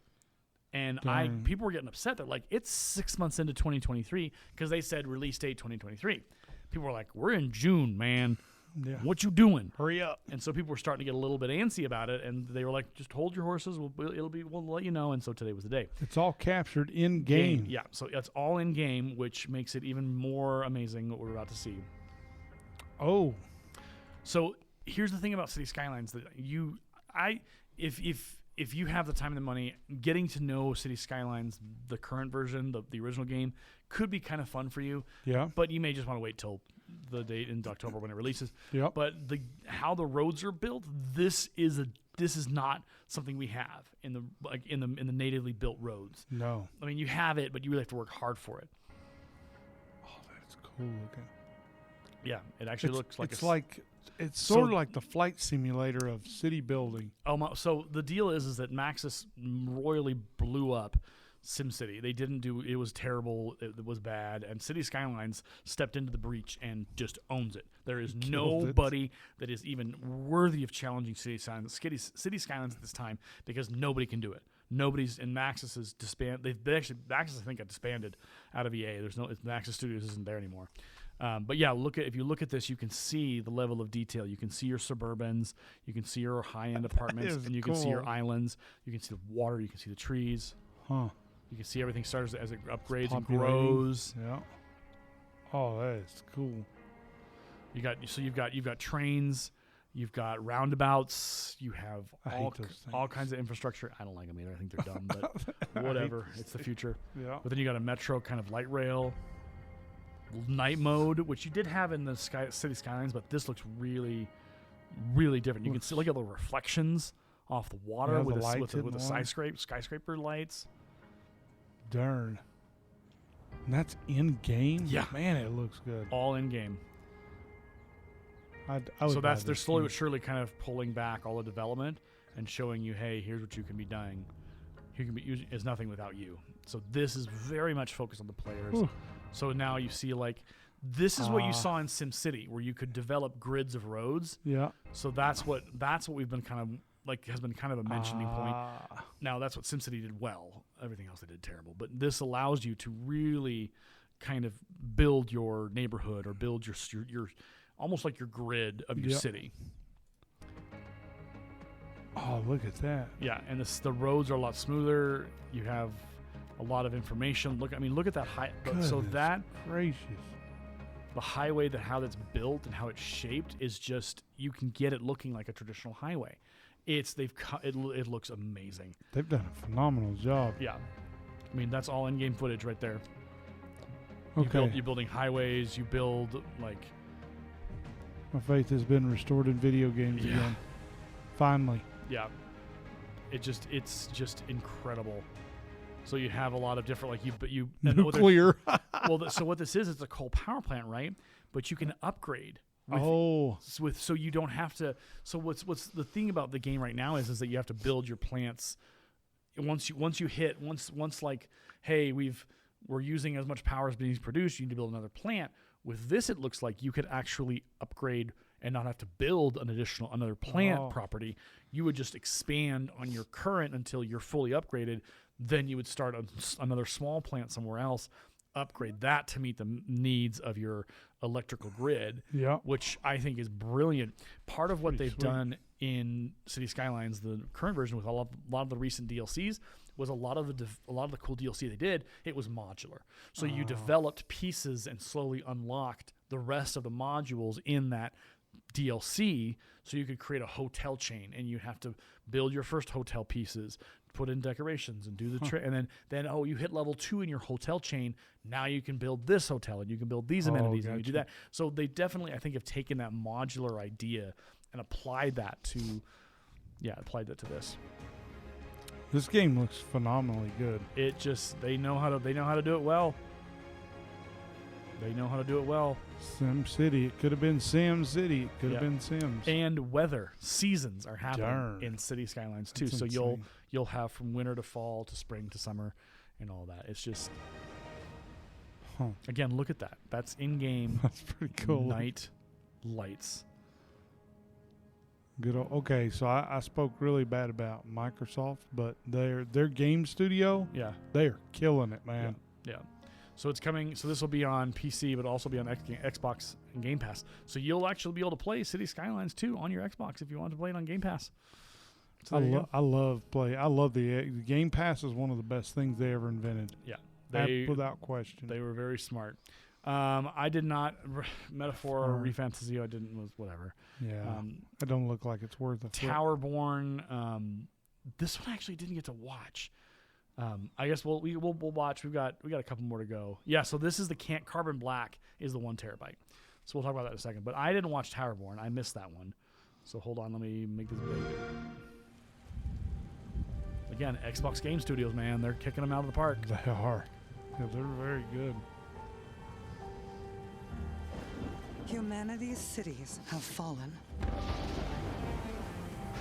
and people were getting upset. They're like, it's 6 months into 2023 because they said release date 2023. People were like, we're in June, man. Yeah. What you doing? Hurry up! And so people were starting to get a little bit antsy about it, and they were like, "Just hold your horses. We'll let you know." And so today was the day. It's all captured in game. Yeah, so it's all in game, which makes it even more amazing what we're about to see. Oh, so here's the thing about City Skylines that if you have the time and the money, getting to know City Skylines, the current version, the original game, could be kind of fun for you. Yeah. But you may just want to wait till the date in October when it releases. Yeah. But how the roads are built, this is not something we have in the natively built roads. No. I mean, you have it, but you really have to work hard for it. Oh, that's cool looking. Yeah, it actually looks like it's sort of like the flight simulator of city building. So the deal is that Maxis royally blew up SimCity. They didn't do it. Was terrible. It was bad. And City Skylines stepped into the breach and just owns it. There is nobody that is even worthy of challenging City Skylines at this time because nobody can do it. Nobody's in Maxis is disbanded. Maxis I think got disbanded out of EA. Maxis Studios isn't there anymore. But yeah, if you look at this, you can see the level of detail. You can see your suburbans, you can see your high-end apartments, and you can see your islands. You can see the water, you can see the trees. Huh. You can see everything starts as it upgrades and grows. Yeah. Oh, that is cool. You've got trains. You've got roundabouts. You have I hate those all things. kinds of infrastructure. I don't like them either. I think they're dumb, but whatever. It's the future. Yeah. But then you got a metro kind of light rail, night mode, which you did have in the City Skylines, but this looks really, really different. You can see look at the reflections off the water Yeah, the with lights the in the water. skyscraper lights. Darn. And that's in game. Yeah. Man, it looks good. All in game. I would So buy they're this slowly game. but surely kind of pulling back all the development and showing you, hey, here's what you can be doing. You can be is nothing without you. So this is very much focused on the players. Ooh. So now you see like this is what you saw in SimCity, where you could develop grids of roads. Yeah. So that's what we've been kind of like has been kind of a mentioning point. Ah. Now that's what SimCity did well. Everything else they did terrible. But this allows you to really kind of build your neighborhood or build your almost like your grid of your Yep. city. Oh, look at that. Yeah, and the roads are a lot smoother. You have a lot of information. Look at that high. So Goodness that gracious. the highway, how that's built and how it's shaped is just you can get it looking like a traditional highway. It looks amazing. They've done a phenomenal job. Yeah, I mean that's all in-game footage right there. Okay. You're building highways. You build like. My faith has been restored in video games Yeah. again. Finally. Yeah, it's just incredible. So you have a lot of different Nuclear. So what this is, it's a coal power plant, right? But you can upgrade. Oh. So you don't have to. So what's the thing about the game right now is that you have to build your plants. Once you hit like, hey, we're using as much power as being produced, you need to build another plant. With this, it looks like you could actually upgrade and not have to build another plant property. You would just expand on your current until you're fully upgraded. Then you would start another small plant somewhere else, upgrade that to meet the needs of your electrical grid, Yeah. which I think is brilliant. Part of what they've done in City Skylines, the current version with a lot of the recent DLCs, was a lot of the cool DLC they did. It was modular, so you developed pieces and slowly unlocked the rest of the modules in that DLC, so you could create a hotel chain, and you have to build your first hotel pieces, put in decorations, and do the and then you hit level 2 in your hotel chain. Now you can build this hotel, and you can build these amenities, and you do that. So they definitely, I think, have taken that modular idea and applied that to this. This game looks phenomenally good. It just they know how to do it well. They know how to do it well. Sim City. It could have been Sim City. It could have been Sims. And weather seasons are happening Darn. in City Skylines too. That's So insane. you'll have from winter to fall to spring to summer and all that. It's just again, look at that. That's in game. That's pretty cool. Night lights. Good. Okay, so I spoke really bad about Microsoft, but their game studio, they're killing it, man. Yeah. So it's coming. So this will be on PC, but also be on Xbox and Game Pass. So you'll actually be able to play City Skylines 2 on your Xbox if you want to play it on Game Pass. So I love the Game Pass is one of the best things they ever invented. Yeah, without question. They were very smart. I did not Metaphor or ReFantazio. I didn't was whatever. Yeah, it don't look like it's worth it. Towerborn. This one I actually didn't get to watch. I guess we'll watch. We got a couple more to go. Yeah. So this is the Carbon Black is the 1 terabyte. So we'll talk about that in a second. But I didn't watch Towerborn. I missed that one. So hold on. Let me make this big. Again, Xbox Game Studios, man, they're kicking them out of the park. They are. Yeah, they're very good. Humanity's cities have fallen.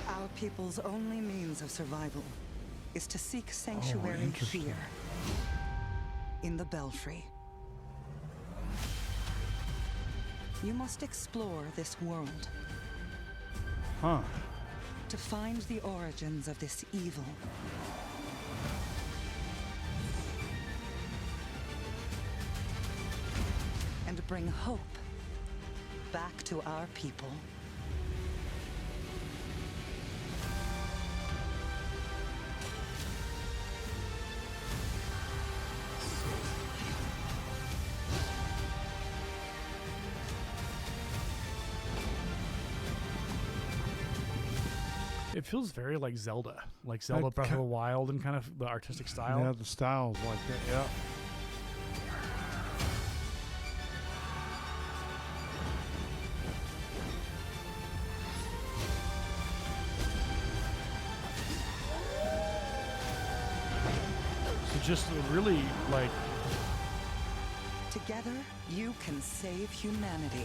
Our people's only means of survival is to seek sanctuary here, in the Belfry. You must explore this world. To find the origins of this evil. And bring hope back to our people. It feels very like Zelda Breath of the Wild, and kind of the artistic style. Yeah, the style's like that. Yeah. So just really like. Together, you can save humanity.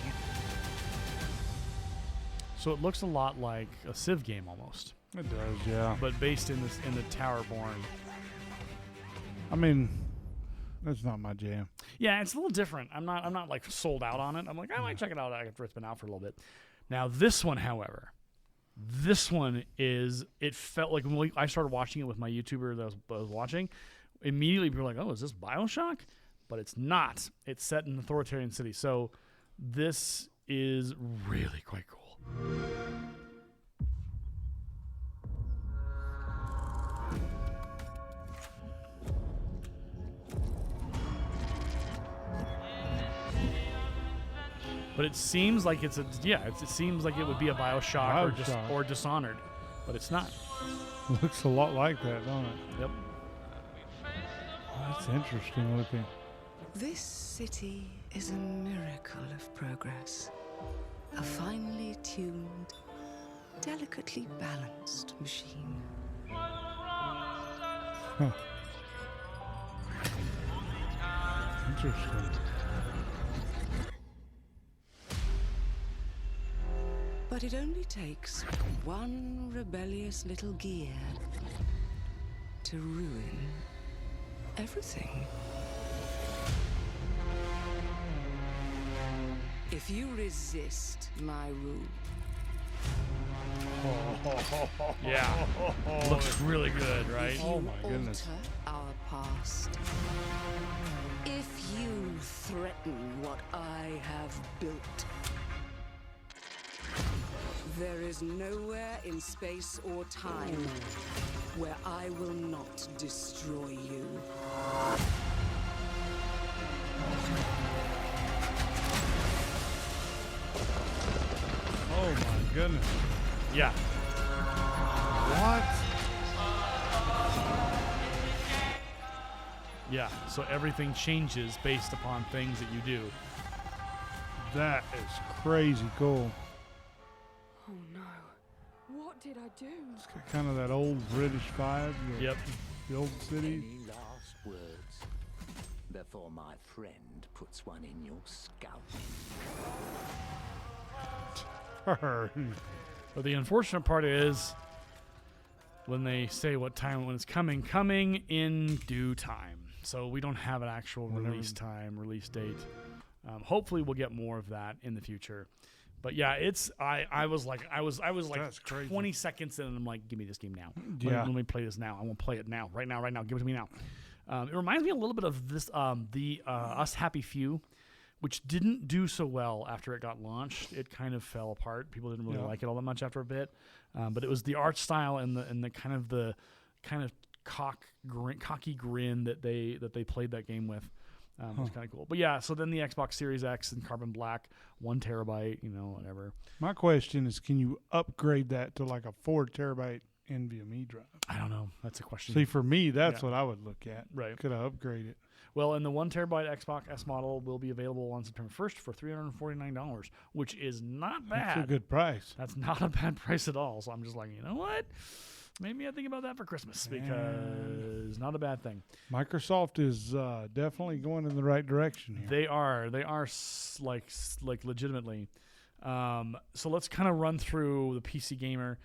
So it looks a lot like a Civ game almost. It does, yeah. But based in the Towerborn. I mean, that's not my jam. Yeah, it's a little different. I'm not like sold out on it. I'm like, I might check it out after it's been out for a little bit. Now this one, however, it felt like when I started watching it with my YouTuber that I was watching, immediately people were like, oh, is this BioShock? But it's not. It's set in an authoritarian city. So this is really quite cool. But it seems like it seems like it would be a BioShock. Or Dishonored, but it's not. Looks a lot like that, don't it? Yep. That's interesting looking. This city is a miracle of progress. A finely tuned, delicately balanced machine. Huh. Interesting. But it only takes one rebellious little gear to ruin everything. If you resist my rule... Yeah. Looks really good, right? Oh my goodness. Alter our past. If you threaten what I have built, there is nowhere in space or time where I will not destroy you. Oh my goodness. Yeah. What? Yeah, so everything changes based upon things that you do. That is crazy cool. Oh no. What did I do? It's got kind of that old British vibe. Yep. The old city. Any last words before my friend puts one in your scalp? But the unfortunate part is when they say what time when it's coming in due time. So we don't have an actual release date. Hopefully we'll get more of that in the future. But yeah, I was like 20 seconds in and I'm like, give me this game now. Let me play this now. I want to play it now. Right now. Give it to me now. It reminds me a little bit of this Us Happy Few, which didn't do so well after it got launched. It kind of fell apart. People didn't really like it all that much after a bit. But it was the art style and the kind of cocky grin that they played that game with. It was kind of cool. But yeah, so then the Xbox Series X and Carbon Black, 1 terabyte, whatever. My question is, can you upgrade that to like a 4 terabyte NVMe drive? I don't know. That's a question. See, for me, that's what I would look at. Right. Could I upgrade it? Well, and the 1 terabyte Xbox S model will be available on September 1st for $349, which is not bad. That's a good price. That's not a bad price at all. So I'm just like, you know what? Maybe I think about that for Christmas because not a bad thing. Microsoft is definitely going in the right direction here. They are like legitimately. So let's kind of run through the PC Gamer.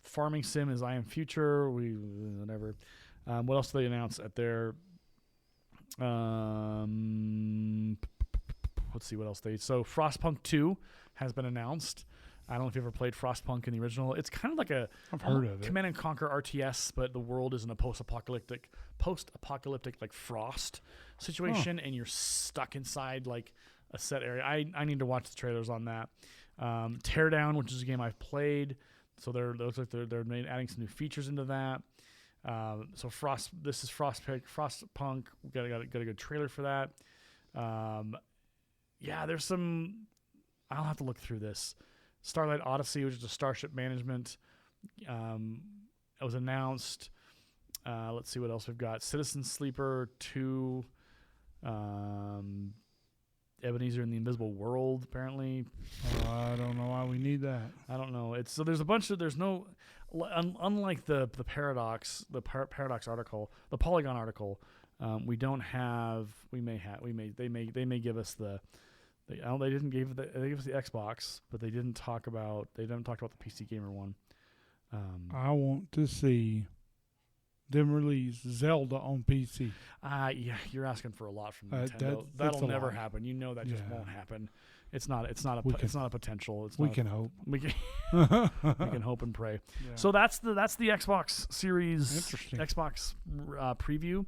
Farming Sim is I Am Future. Whatever. What else did they announce at their? Let's see what else So Frostpunk 2 has been announced. I don't know if you ever played Frostpunk in the original. It's kind of like I've heard of it. Command and Conquer RTS, but the world is in a post-apocalyptic like Frost situation, and you're stuck inside like a set area. I need to watch the trailers on that. Teardown, which is a game I've played, so they're adding some new features into that. This is Frostpunk. We got a good trailer for that. There's some. I'll have to look through this. Starlight Odyssey, which is a Starship Management. It was announced. Let's see what else we've got. Citizen Sleeper 2. Ebenezer and the Invisible World, apparently. I don't know why we need that. I don't know. It's so there's a bunch of there's no unlike the Paradox article, the Polygon article. We don't have. They may give us the. They didn't give us the Xbox, but they didn't talk about the PC Gamer one. I want to see them release Zelda on PC. Yeah, you're asking for a lot from Nintendo. That's That'll never lot. happen. You know that just won't happen. It's not a potential. We can hope. We can hope and pray. Yeah. So that's the Xbox Series Interesting. Xbox preview.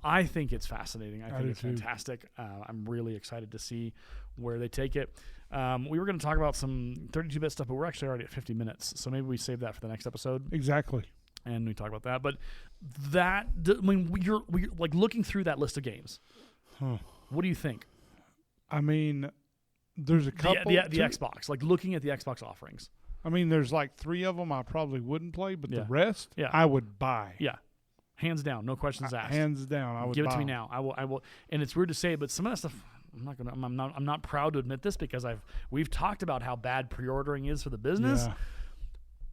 I think it's fascinating. I think do it's too. fantastic. I'm really excited to see where they take it. We were going to talk about some 32-bit stuff, but we're actually already at 50 minutes, so maybe we save that for the next episode. Exactly. And we talk about that. But you're like looking through that list of games. What do you think? I mean, there's a couple. The Xbox, like looking at the Xbox offerings. I mean, there's like 3 of them I probably wouldn't play, but the Yeah. rest, Yeah. I would buy. Yeah, hands down, no questions asked. Hands down, I would give it buy to me them. now. I will. And it's weird to say, but some of that stuff, I'm not proud to admit this because we've talked about how bad pre-ordering is for the business. Yeah.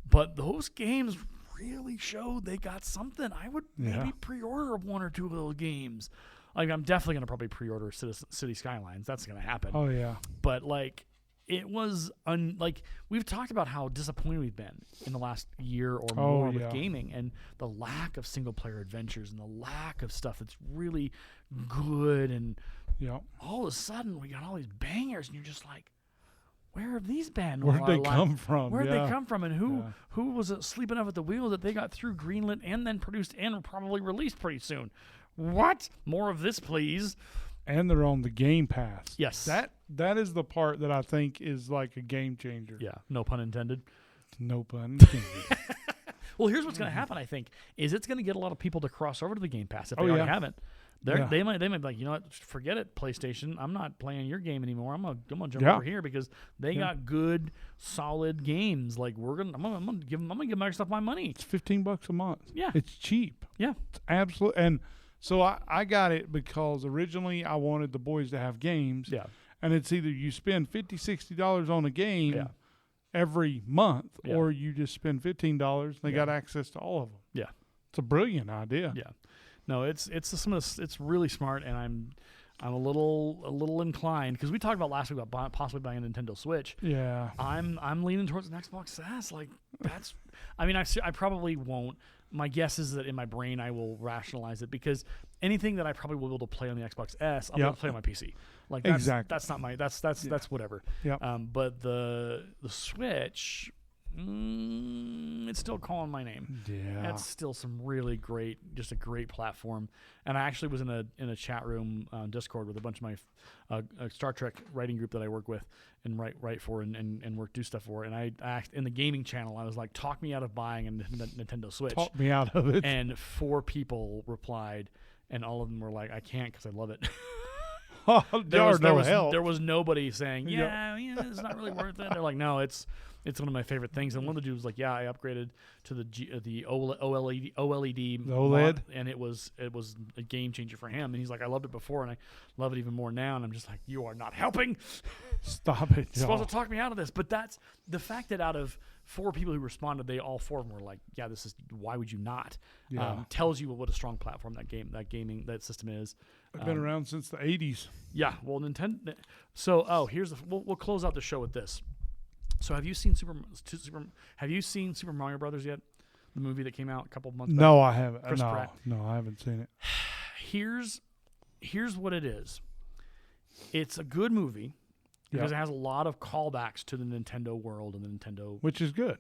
But those games really showed they got something. I would Yeah. maybe pre-order 1 or 2 of those games. Like I'm definitely gonna probably pre-order City Skylines. That's gonna happen. Oh yeah. But like it was like we've talked about how disappointed we've been in the last year or more with yeah. gaming and the lack of single player adventures and the lack of stuff that's really good, and all of a sudden we got all these bangers and you're just like, where have these been? Where'd they come from? Where'd Yeah. they come from? And who was sleeping up at the wheel that they got through greenlit and then produced and probably released pretty soon? What? More of this, please. And they're on the Game Pass. Yes. That is the part that I think is like a game changer. Yeah, no pun intended. No pun intended. Well, here's what's going to happen, I think, is it's going to get a lot of people to cross over to the Game Pass if they Oh, already yeah. haven't. They might be like, you know what, forget it, PlayStation. I'm not playing your game anymore. I'm gonna jump over here because they got good, solid games. Like I'm gonna give Microsoft my money. It's $15 a month. Yeah, it's cheap. Yeah, it's absolute. And so I got it because originally I wanted the boys to have games. Yeah, and it's either you spend $50-$60 on a game every month, or you just spend $15. They got access to all of them. Yeah, it's a brilliant idea. Yeah. No, it's really smart, and I'm a little inclined because we talked about last week about possibly buying a Nintendo Switch. Yeah, I'm leaning towards an Xbox S. Like that's, I mean, I probably won't. My guess is that in my brain I will rationalize it because anything that I probably will be able to play on the Xbox S, I'll be able to play on my PC. Like that's, exactly. That's not my that's whatever. Yeah. But the Switch. It's still calling my name. Yeah, that's still some really great, just a great platform. And I actually was in a chat room on Discord with a bunch of my a Star Trek writing group that I work with and write for and do stuff for. And I asked in the gaming channel, I was like, talk me out of buying a Nintendo Switch. Talk me out of it. And 4 people replied, and all of them were like, I can't because I love it. There was nobody saying, it's not really worth it. They're like, no, it's one of my favorite things. And one of the dudes was like, yeah, I upgraded to the OLED, and it was a game changer for him. And he's like, I loved it before, and I love it even more now. And I'm just like, you are not helping. Stop it. You're supposed to talk me out of this. But that's the fact that out of 4 people who responded, all 4 of them were like, yeah, this is, why would you not? Yeah. Tells you what a strong platform that system is. It's been around since the 80s. Yeah, well, Nintendo. So, we'll close out the show with this. So, have you seen Super Mario Brothers yet? The movie that came out a couple of months back. No, I haven't. Chris Pratt. No, I haven't seen it. Here's what it is. It's a good movie because it has a lot of callbacks to the Nintendo world and the Nintendo, which is good.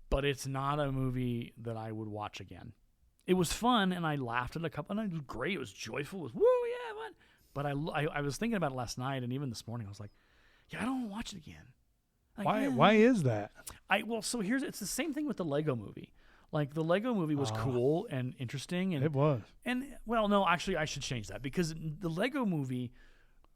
But it's not a movie that I would watch again. It was fun, and I laughed at a couple, and it was great. It was joyful. It was woo, yeah, what? But I was thinking about it last night, and even this morning, I was like, yeah, I don't want to watch it again. Like, Why is that? So it's the same thing with the Lego movie. Like the Lego movie was cool and interesting, and it was. And well, no, actually, I should change that because the Lego movie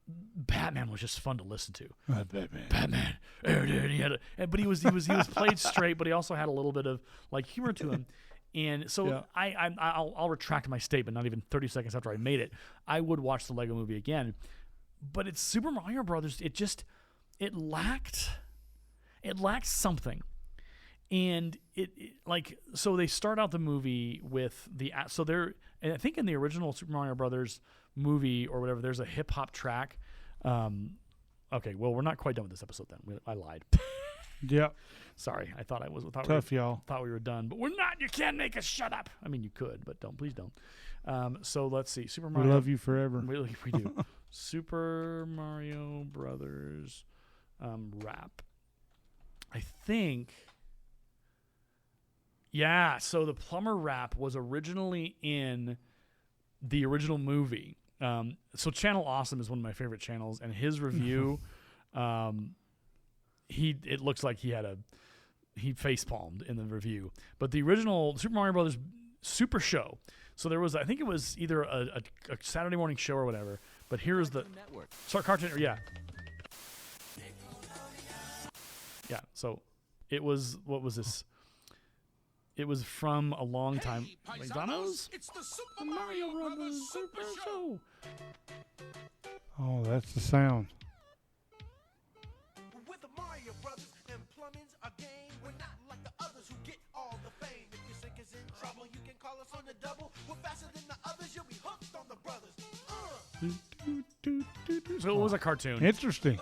Batman was just fun to listen to. Batman. And he had but he was played straight, but he also had a little bit of like humor to him. And so I'll retract my statement. Not even 30 seconds after I made it, I would watch the Lego Movie again. But it's Super Mario Brothers. It lacked something. And so they start out the movie with and I think in the original Super Mario Brothers movie or whatever, there's a hip hop track. Okay, well, we're not quite done with this episode then. I lied. Yeah. Sorry, I thought I was. Y'all. Thought we were done, but we're not. You can't make us shut up. I mean, you could, but please don't. So let's see. Super Mario. We love you forever. We do. Super Mario Brothers rap. I think. Yeah, so the plumber rap was originally in the original movie. So Channel Awesome is one of my favorite channels, and his review, it looks like he face-palmed in the review. But the original Super Mario Brothers Super Show, so there was, I think it was either a Saturday morning show or whatever, but here's Cartoon, yeah. Yeah, so it was, what was this? It was from a long time. McDonald's? It's the Super Mario Brothers Super Show. Oh, that's the sound. With the Mario Brothers and plumbing's a game. We're not like the others who get all the fame. If your sink is in trouble, you can call us on the double. We're faster than the others. You'll be hooked on the brothers. So it was a cartoon. Interesting.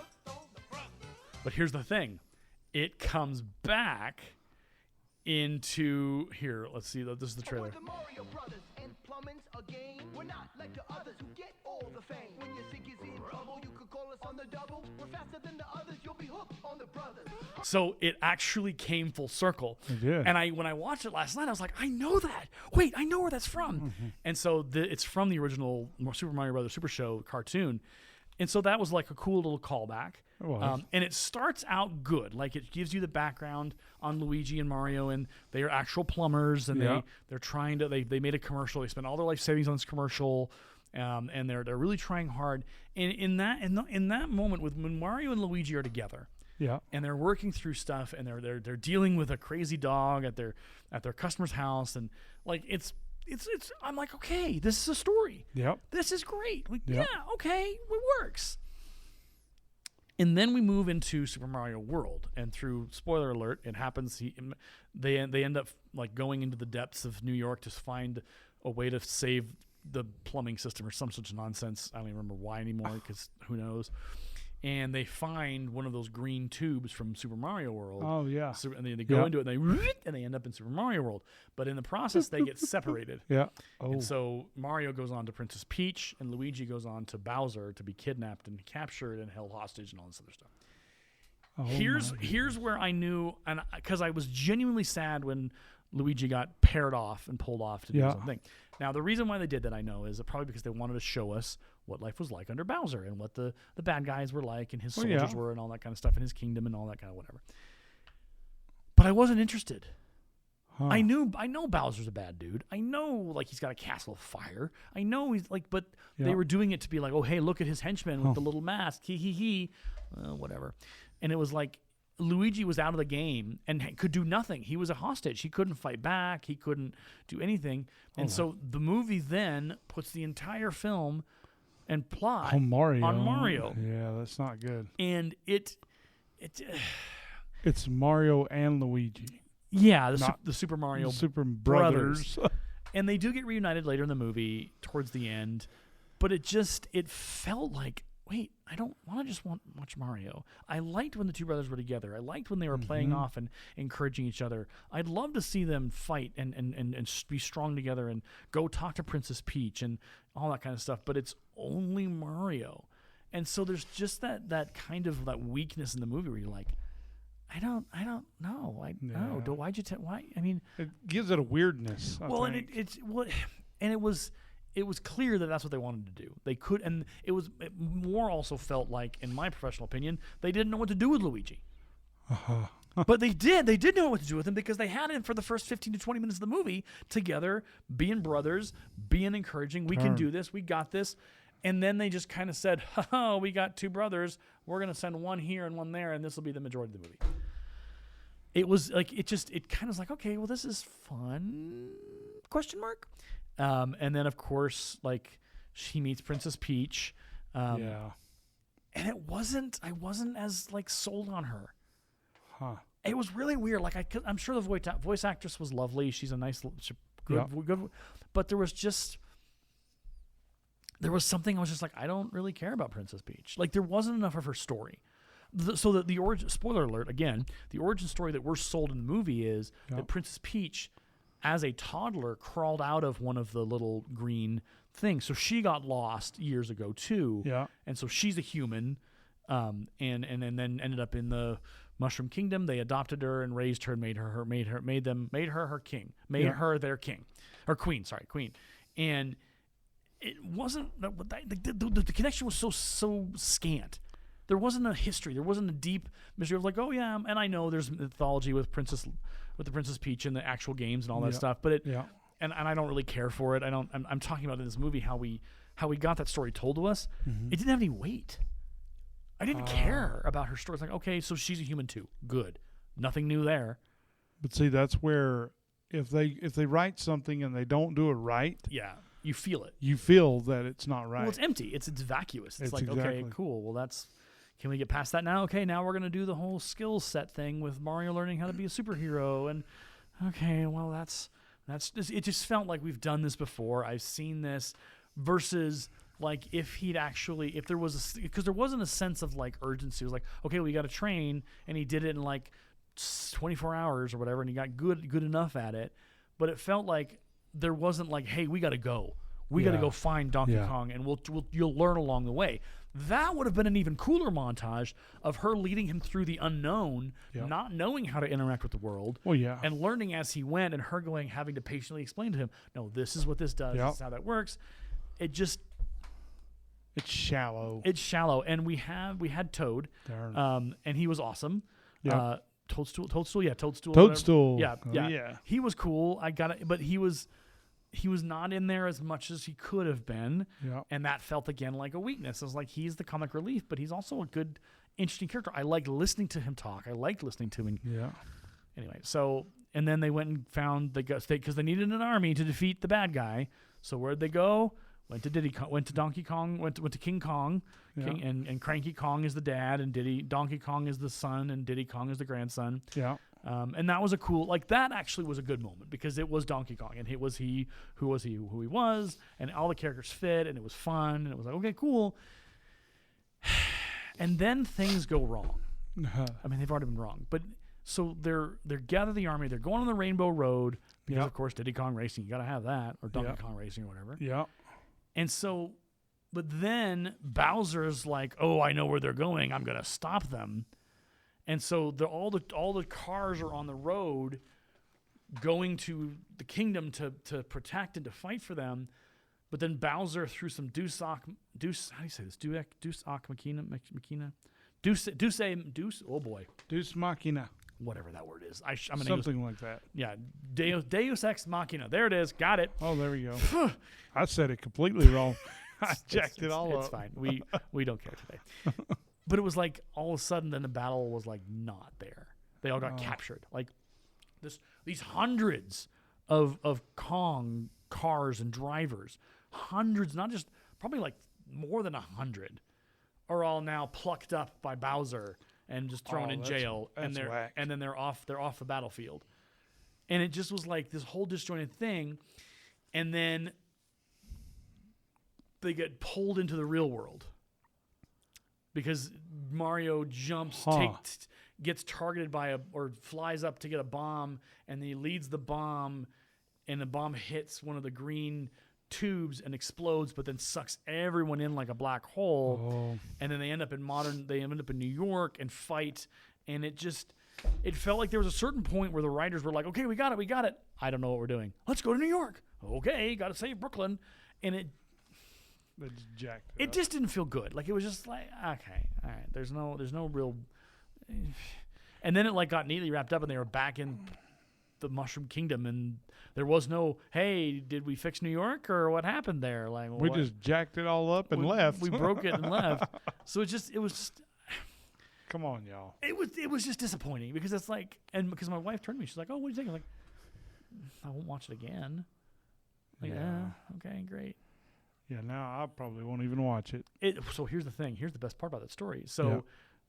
But here's the thing. It comes back into here. Let's see. This is the trailer. The Mario Brothers and plumbing's a game. We're not like the others who get all the fame. When your sink is in trouble, you could call us on the double. We're faster than the others. You'll be hooked on the brothers. So it actually came full circle. It did. And when I watched it last night, I was like, I know that. Wait, I know where that's from. Mm-hmm. And so it's from the original Super Mario Brothers Super Show cartoon. And so that was like a cool little callback. It was. And it starts out good. Like it gives you the background on Luigi and Mario, and they are actual plumbers, and they're trying to, they made a commercial. They spent all their life savings on this commercial, and they're really trying hard. And in that moment, when Mario and Luigi are together, and they're working through stuff, and they're dealing with a crazy dog at their customer's house, and like it's I'm like, okay, this is a story. Yep. This is great. Yeah, okay, it works. And then we move into Super Mario World, and through spoiler alert, it happens. They end up like going into the depths of New York to find a way to save the plumbing system or some such nonsense. I don't even remember why anymore, because who knows. And they find one of those green tubes from Super Mario World. Oh, yeah. And they go into it, and they end up in Super Mario World. But in the process, they get separated. Yeah. Oh. And so Mario goes on to Princess Peach, and Luigi goes on to Bowser to be kidnapped and captured and held hostage and all this other stuff. Oh, here's where I knew, and because I was genuinely sad when Luigi got paired off and pulled off to do something. Now, the reason why they did that, I know, is probably because they wanted to show us what life was like under Bowser and what the bad guys were like and his soldiers were and all that kind of stuff and his kingdom and all that kind of whatever. But I wasn't interested. Huh. I know Bowser's a bad dude. I know, like, he's got a castle of fire. I know he's like, but they were doing it to be like, oh, hey, look at his henchman with the little mask. He. Whatever. And it was like, Luigi was out of the game and could do nothing. He was a hostage. He couldn't fight back. He couldn't do anything. And so the movie then puts the entire film and plot on Mario. Yeah, that's not good. And it's Mario and Luigi. Yeah, the Super Mario Super Brothers. And they do get reunited later in the movie towards the end. But it felt like, wait, I don't want to just watch Mario. I liked when the two brothers were together. I liked when they were playing off and encouraging each other. I'd love to see them fight and be strong together and go talk to Princess Peach and all that kind of stuff. But it's only Mario. And so there's just that kind of that weakness in the movie where you're like, I don't know. Why'd you why? I mean, it gives it a weirdness. And it was clear that that's what they wanted to do. They could, and it more also felt like, in my professional opinion, they didn't know what to do with Luigi. But they did. They did know what to do with him because they had him for the first 15 to 20 minutes of the movie together, being brothers, being encouraging. We can do this. We got this. And then they just kind of said, "Oh, we got two brothers. We're gonna send one here and one there, and this will be the majority of the movie." It was like it kind of was like, okay, well, this is fun? ? And then of course, like she meets Princess Peach. Yeah. And I wasn't as like sold on her. Huh. It was really weird. Like I'm sure the voice actress was lovely. She's a nice, good, but there was something I was just like, I don't really care about Princess Peach. Like there wasn't enough of her story. So that the origin, spoiler alert again, the origin story that we're sold in the movie is that Princess Peach, as a toddler, crawled out of one of the little green things. So she got lost years ago too. Yeah. And so she's a human, and then ended up in the Mushroom Kingdom. They adopted her and raised her and made her her king, her their king, or queen. Sorry, queen. And it wasn't the connection was so scant. There wasn't a history. There wasn't a deep mystery of like, oh yeah, and I know there's mythology with the Princess Peach and the actual games and all that stuff, but and I don't really care for it. I'm talking about in this movie how we got that story told to us. Mm-hmm. It didn't have any weight. I didn't care about her story. It's like, okay, so she's a human too. Good. Nothing new there. But see, that's where if they write something and they don't do it right, you feel it. You feel that it's not right. Well, it's empty. It's vacuous. It's like, exactly. Okay, cool. Well, can we get past that now? Okay, now we're going to do the whole skill set thing with Mario learning how to be a superhero. And okay, well, that's just, it just felt like we've done this before. I've seen this versus like if there was because there wasn't a sense of like urgency. It was like, okay, we got to train, and he did it in like 24 hours or whatever, and he got good enough at it. But it felt like there wasn't like, hey, we got to go. We got to go find Donkey Kong, and you'll learn along the way. That would have been an even cooler montage of her leading him through the unknown, not knowing how to interact with the world, and learning as he went, and her having to patiently explain to him, no, this is what this does, this is how that works. It's shallow. It's shallow, and we had Toad, and he was awesome. Yeah. Toadstool. Toadstool. Yeah. Oh, yeah. He was cool. I got it, but he was not in there as much as he could have been, and that felt again like a weakness. I was like, he's the comic relief, but he's also a good, interesting character. I liked listening to him talk. I liked listening to him. Yeah. Anyway, so and then they went and found because they needed an army to defeat the bad guy. So where'd they go? Went to Donkey Kong, went to King Kong, and Cranky Kong is the dad, and Donkey Kong is the son, and Diddy Kong is the grandson. Yeah. And that was a cool, like that actually was a good moment because it was Donkey Kong, and who was he, and all the characters fit, and it was fun, and it was like, okay, cool. And then things go wrong. I mean, they've already been wrong, but so they're gather the army, they're going on the Rainbow Road because of course Diddy Kong Racing, you got to have that, or Donkey Kong Racing or whatever. Yeah. And so, but then Bowser's like, oh, I know where they're going. I'm going to stop them. And so all the cars are on the road going to the kingdom to protect and to fight for them. But then Bowser threw some Deus, how do you say this? Deus Machina? Oh boy. Deus Machina. Whatever that word is. I'm something like that. Yeah. Deus Ex Machina. There it is. Got it. Oh, there we go. I said it completely wrong. I jacked it all up. It's fine. We don't care today. But it was like all of a sudden then the battle was like not there. They all got captured. Like these hundreds of Kong cars and drivers, hundreds, not just probably like more than 100, are all now plucked up by Bowser and just thrown in jail, and then they're off the battlefield. And it just was like this whole disjointed thing, and then they get pulled into the real world because Mario gets targeted or flies up to get a bomb, and he leads the bomb, and the bomb hits one of the green tubes and explodes, but then sucks everyone in like a black hole. And then they end up in New York and fight, and it felt like there was a certain point where the writers were like, okay, we got it. I don't know what we're doing. Let's go to New York. Okay, got to save Brooklyn. And it just didn't feel good. Like it was just like, okay, all right. There's no real. And then it like got neatly wrapped up, and they were back in the Mushroom Kingdom, and there was no, hey, did we fix New York or what happened there? Like we just jacked it all up and left. We broke it and left. So it was just. Come on, y'all. It was just disappointing because it's like, and because my wife turned to me, she's like, "Oh, what do you think?" I'm like, "I won't watch it again." Like, okay, great. Yeah, now I probably won't even watch it. So here's the thing. Here's the best part about that story. So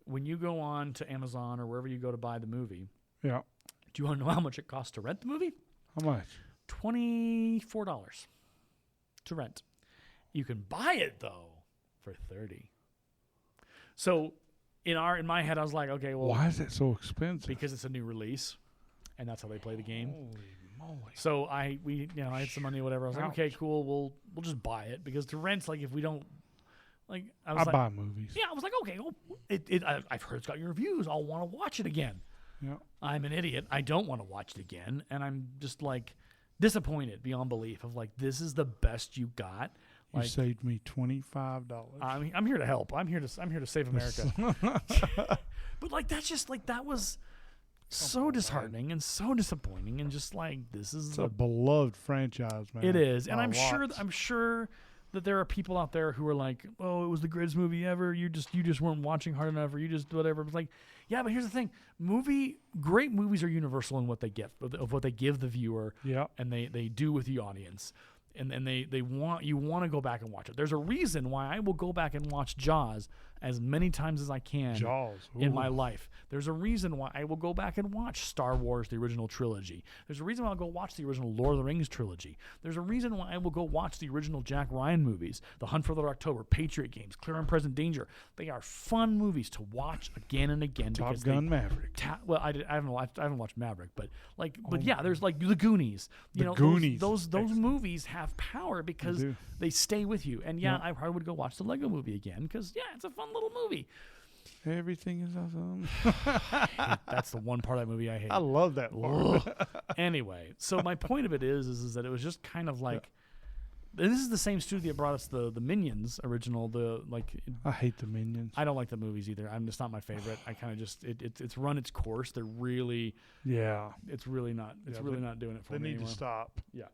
when you go on to Amazon or wherever you go to buy the movie, do you want to know how much it costs to rent the movie? How much? $24 to rent. You can buy it though for $30. So in my head, I was like, okay, well, why is it so expensive? Because it's a new release, and that's how they play the game. Holy moly! So I had some money, or whatever. I was like, okay, cool, we'll just buy it because to rent, like, if we don't, like, I buy movies. Yeah, I was like, okay, well, I've heard it's got your reviews. I'll want to watch it again. Yeah. I'm an idiot. I don't want to watch it again, and I'm just like disappointed beyond belief. Of like, this is the best you got. You Like, saved me $25. I'm here to help. I'm here to save America. But like that's just like that was so disheartening and so disappointing and just like this is a beloved franchise, man. It is, and I'm sure that there are people out there who are like, oh, it was the greatest movie ever. You just weren't watching hard enough, or you just whatever. It's like, yeah, but here's the thing: great movies are universal in what they give of what they give the viewer, and they do with the audience. And they want to go back and watch it. There's a reason why I will go back and watch Jaws as many times as I can in my life. There's a reason why I will go back and watch Star Wars, the original trilogy. There's a reason why I'll go watch the original Lord of the Rings trilogy. There's a reason why I will go watch the original Jack Ryan movies, The Hunt for the Red October, Patriot Games, Clear and Present Danger. They are fun movies to watch again and again. Top Gun Maverick. Well, I haven't watched Maverick, but there's like The Goonies. Goonies. Those movies have power because they stay with you. And I probably would go watch the Lego Movie again because it's a fun little movie. Everything is awesome. That's the one part of that movie I hate. I love that part. Anyway, so my point of it is that it was just kind of like, and this is the same studio that brought us the Minions original. I hate the Minions. I don't like the movies either. It's not my favorite. I kind of just it's run its course. They're really It's really not. It's really not doing it for me. They need anymore. to stop. Yeah.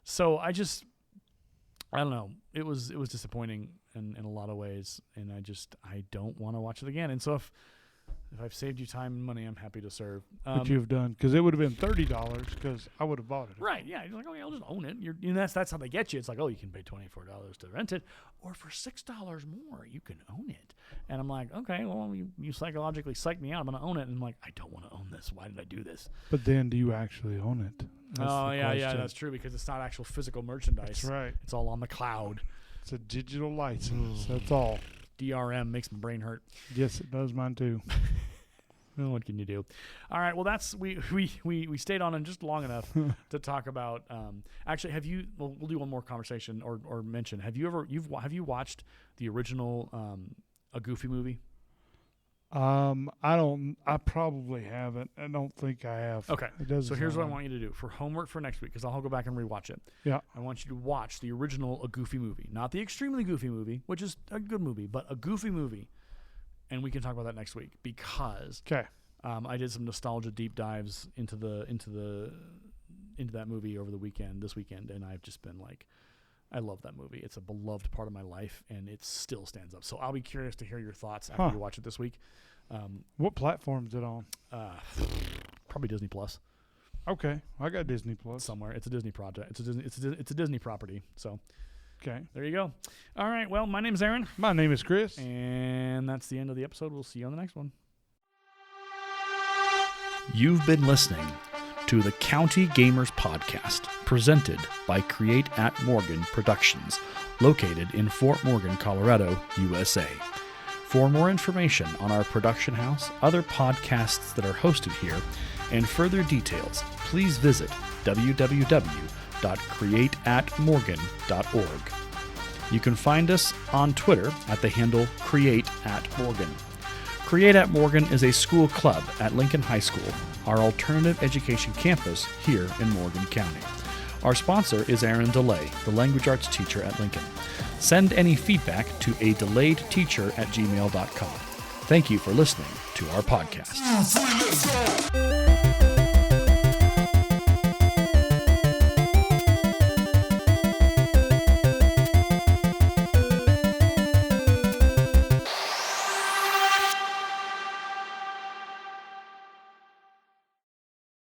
So I don't know. It was disappointing in a lot of ways, and I don't want to watch it again. And so if I've saved you time and money, I'm happy to serve. What you've done, because it would have been $30 because I would have bought it. Right? Yeah. You're like, okay, I'll just own it. That's how they get you. It's like, oh, you can pay $24 to rent it, or for $6 more, you can own it. And I'm like, okay, well, you psychologically psyched me out. I'm gonna own it, and I'm like, I don't want to own this. Why did I do this? But then, do you actually own it? Yeah, that's true because it's not actual physical merchandise. That's right. It's all on the cloud. It's a digital license. That's all. DRM makes my brain hurt. Yes, it does mine too. Well, what can you do? All right. Well, that's we stayed on just long enough to talk about. Actually, have you? Well, we'll do one more conversation or mention. Have you watched the original A Goofy Movie? I probably haven't. I don't think I have. Okay. So here's what I want you to do for homework for next week, because I'll go back and rewatch it. Yeah. I want you to watch the original A Goofy Movie, not the extremely goofy movie, which is a good movie, but A Goofy Movie, and we can talk about that next week because I did some nostalgia deep dives into that movie over this weekend, and I've just been like, I love that movie. It's a beloved part of my life, and it still stands up. So I'll be curious to hear your thoughts after you watch it this week. What platform is it on? Probably Disney Plus. Okay, I got Disney Plus somewhere. It's a Disney project. It's a Disney property. So, okay, there you go. All right. Well, my name's Aaron. My name is Chris, and that's the end of the episode. We'll see you on the next one. You've been listening to the County Gamers Podcast, presented by Create at Morgan Productions, located in Fort Morgan, Colorado, USA. For more information on our production house, other podcasts that are hosted here, and further details, please visit www.createatmorgan.org. You can find us on Twitter at the handle CreateAtMorgan. Create at Morgan is a school club at Lincoln High School, our alternative education campus here in Morgan County. Our sponsor is Aaron DeLay, the language arts teacher at Lincoln. Send any feedback to adelayedteacher@gmail.com. Thank you for listening to our podcast.